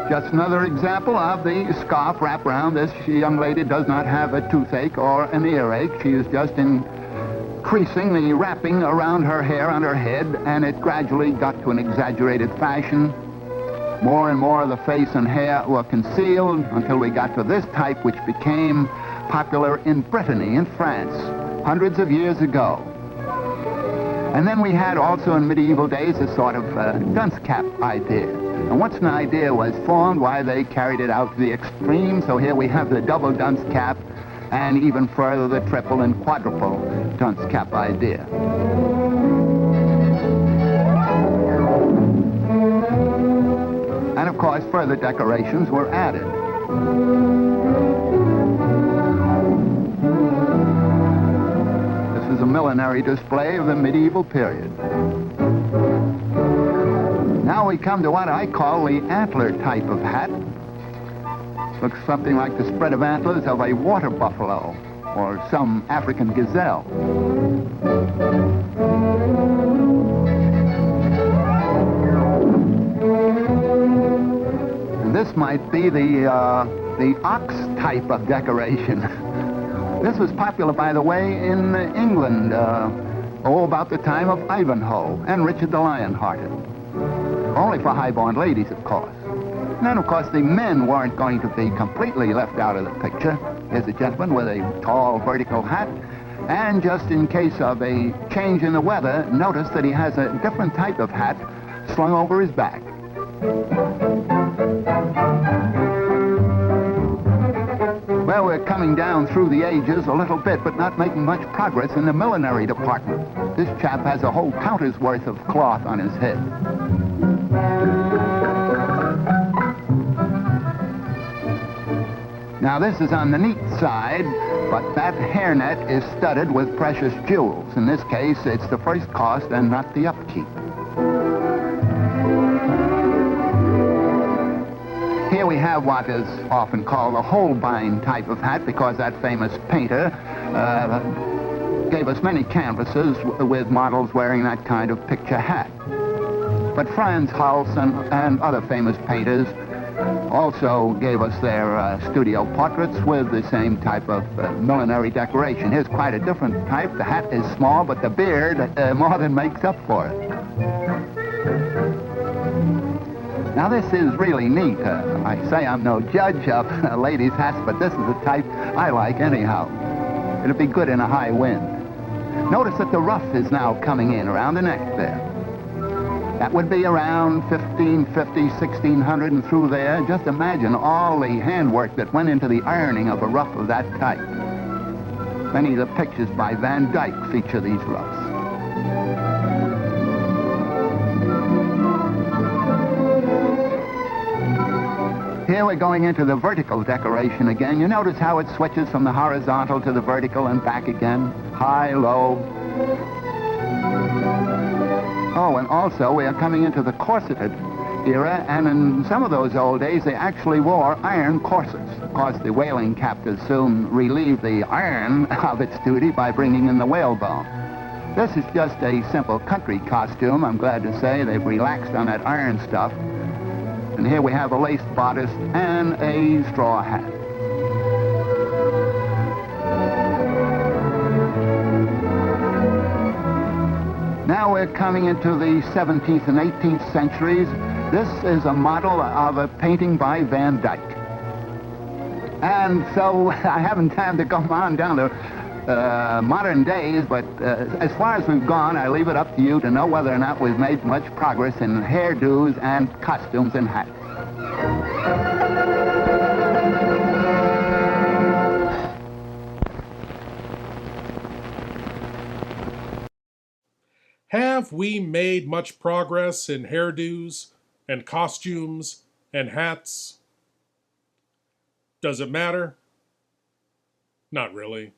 Just another example of the scarf wrap around. This young lady does not have a toothache or an earache. She is just increasing the wrapping around her hair on her head, and it gradually got to an exaggerated fashion. More and more of the face and hair were concealed until we got to this type, which became popular in Brittany, in France, hundreds of years ago. And then we had also in medieval days a sort of dunce cap idea. And once an idea was formed, why, they carried it out to the extreme. So here we have the double dunce cap, and even further the triple and quadruple dunce cap idea. And of course, further decorations were added. This is a millinery display of the medieval period. Now we come to what I call the antler type of hat. Looks something like the spread of antlers of a water buffalo or some African gazelle. And this might be the ox type of decoration. This was popular, by the way, in England, about the time of Ivanhoe and Richard the Lionhearted. Only for high-born ladies, of course. And then, of course, the men weren't going to be completely left out of the picture. Here's a gentleman with a tall vertical hat. And just in case of a change in the weather, notice that he has a different type of hat slung over his back. Well, we're coming down through the ages a little bit, but not making much progress in the millinery department. This chap has a whole counter's worth of cloth on his head. Now, this is on the neat side, but that hairnet is studded with precious jewels. In this case, it's the first cost and not the upkeep. Here we have what is often called a Holbein type of hat, because that famous painter gave us many canvases with models wearing that kind of picture hat. But Franz Hals and other famous painters also gave us their studio portraits with the same type of millinery decoration. Here's quite a different type. The hat is small, but the beard more than makes up for it. Now, this is really neat. I say I'm no judge of ladies' hats, but this is the type I like anyhow. It'll be good in a high wind. Notice that the ruff is now coming in around the neck there. That would be around 1550, 1600 and through there. Just imagine all the handwork that went into the ironing of a ruff of that type. Many of the pictures by Van Dyck feature these ruffs. Here we're going into the vertical decoration again. You notice how it switches from the horizontal to the vertical and back again. High, low. Oh, and also we are coming into the corseted era, and in some of those old days they actually wore iron corsets. Of course, the whaling captives soon relieved the iron of its duty by bringing in the whalebone. This is just a simple country costume. I'm glad to say they've relaxed on that iron stuff. And here we have a lace bodice and a straw hat. Now we're coming into the 17th and 18th centuries. This is a model of a painting by Van Dyck. And so I haven't time to come on down to modern days, but as far as we've gone, I leave it up to you to know whether or not we've made much progress in hairdos and costumes and hats. Have we made much progress in hairdos and costumes and hats? Does it matter? Not really.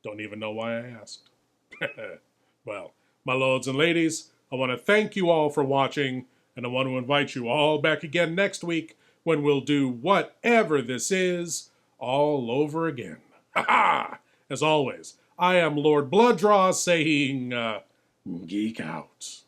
Don't even know why I asked. Well, my lords and ladies, I want to thank you all for watching, and I want to invite you all back again next week when we'll do whatever this is all over again. Ha ha! As always, I am Lord Blood-Rah saying, geek out.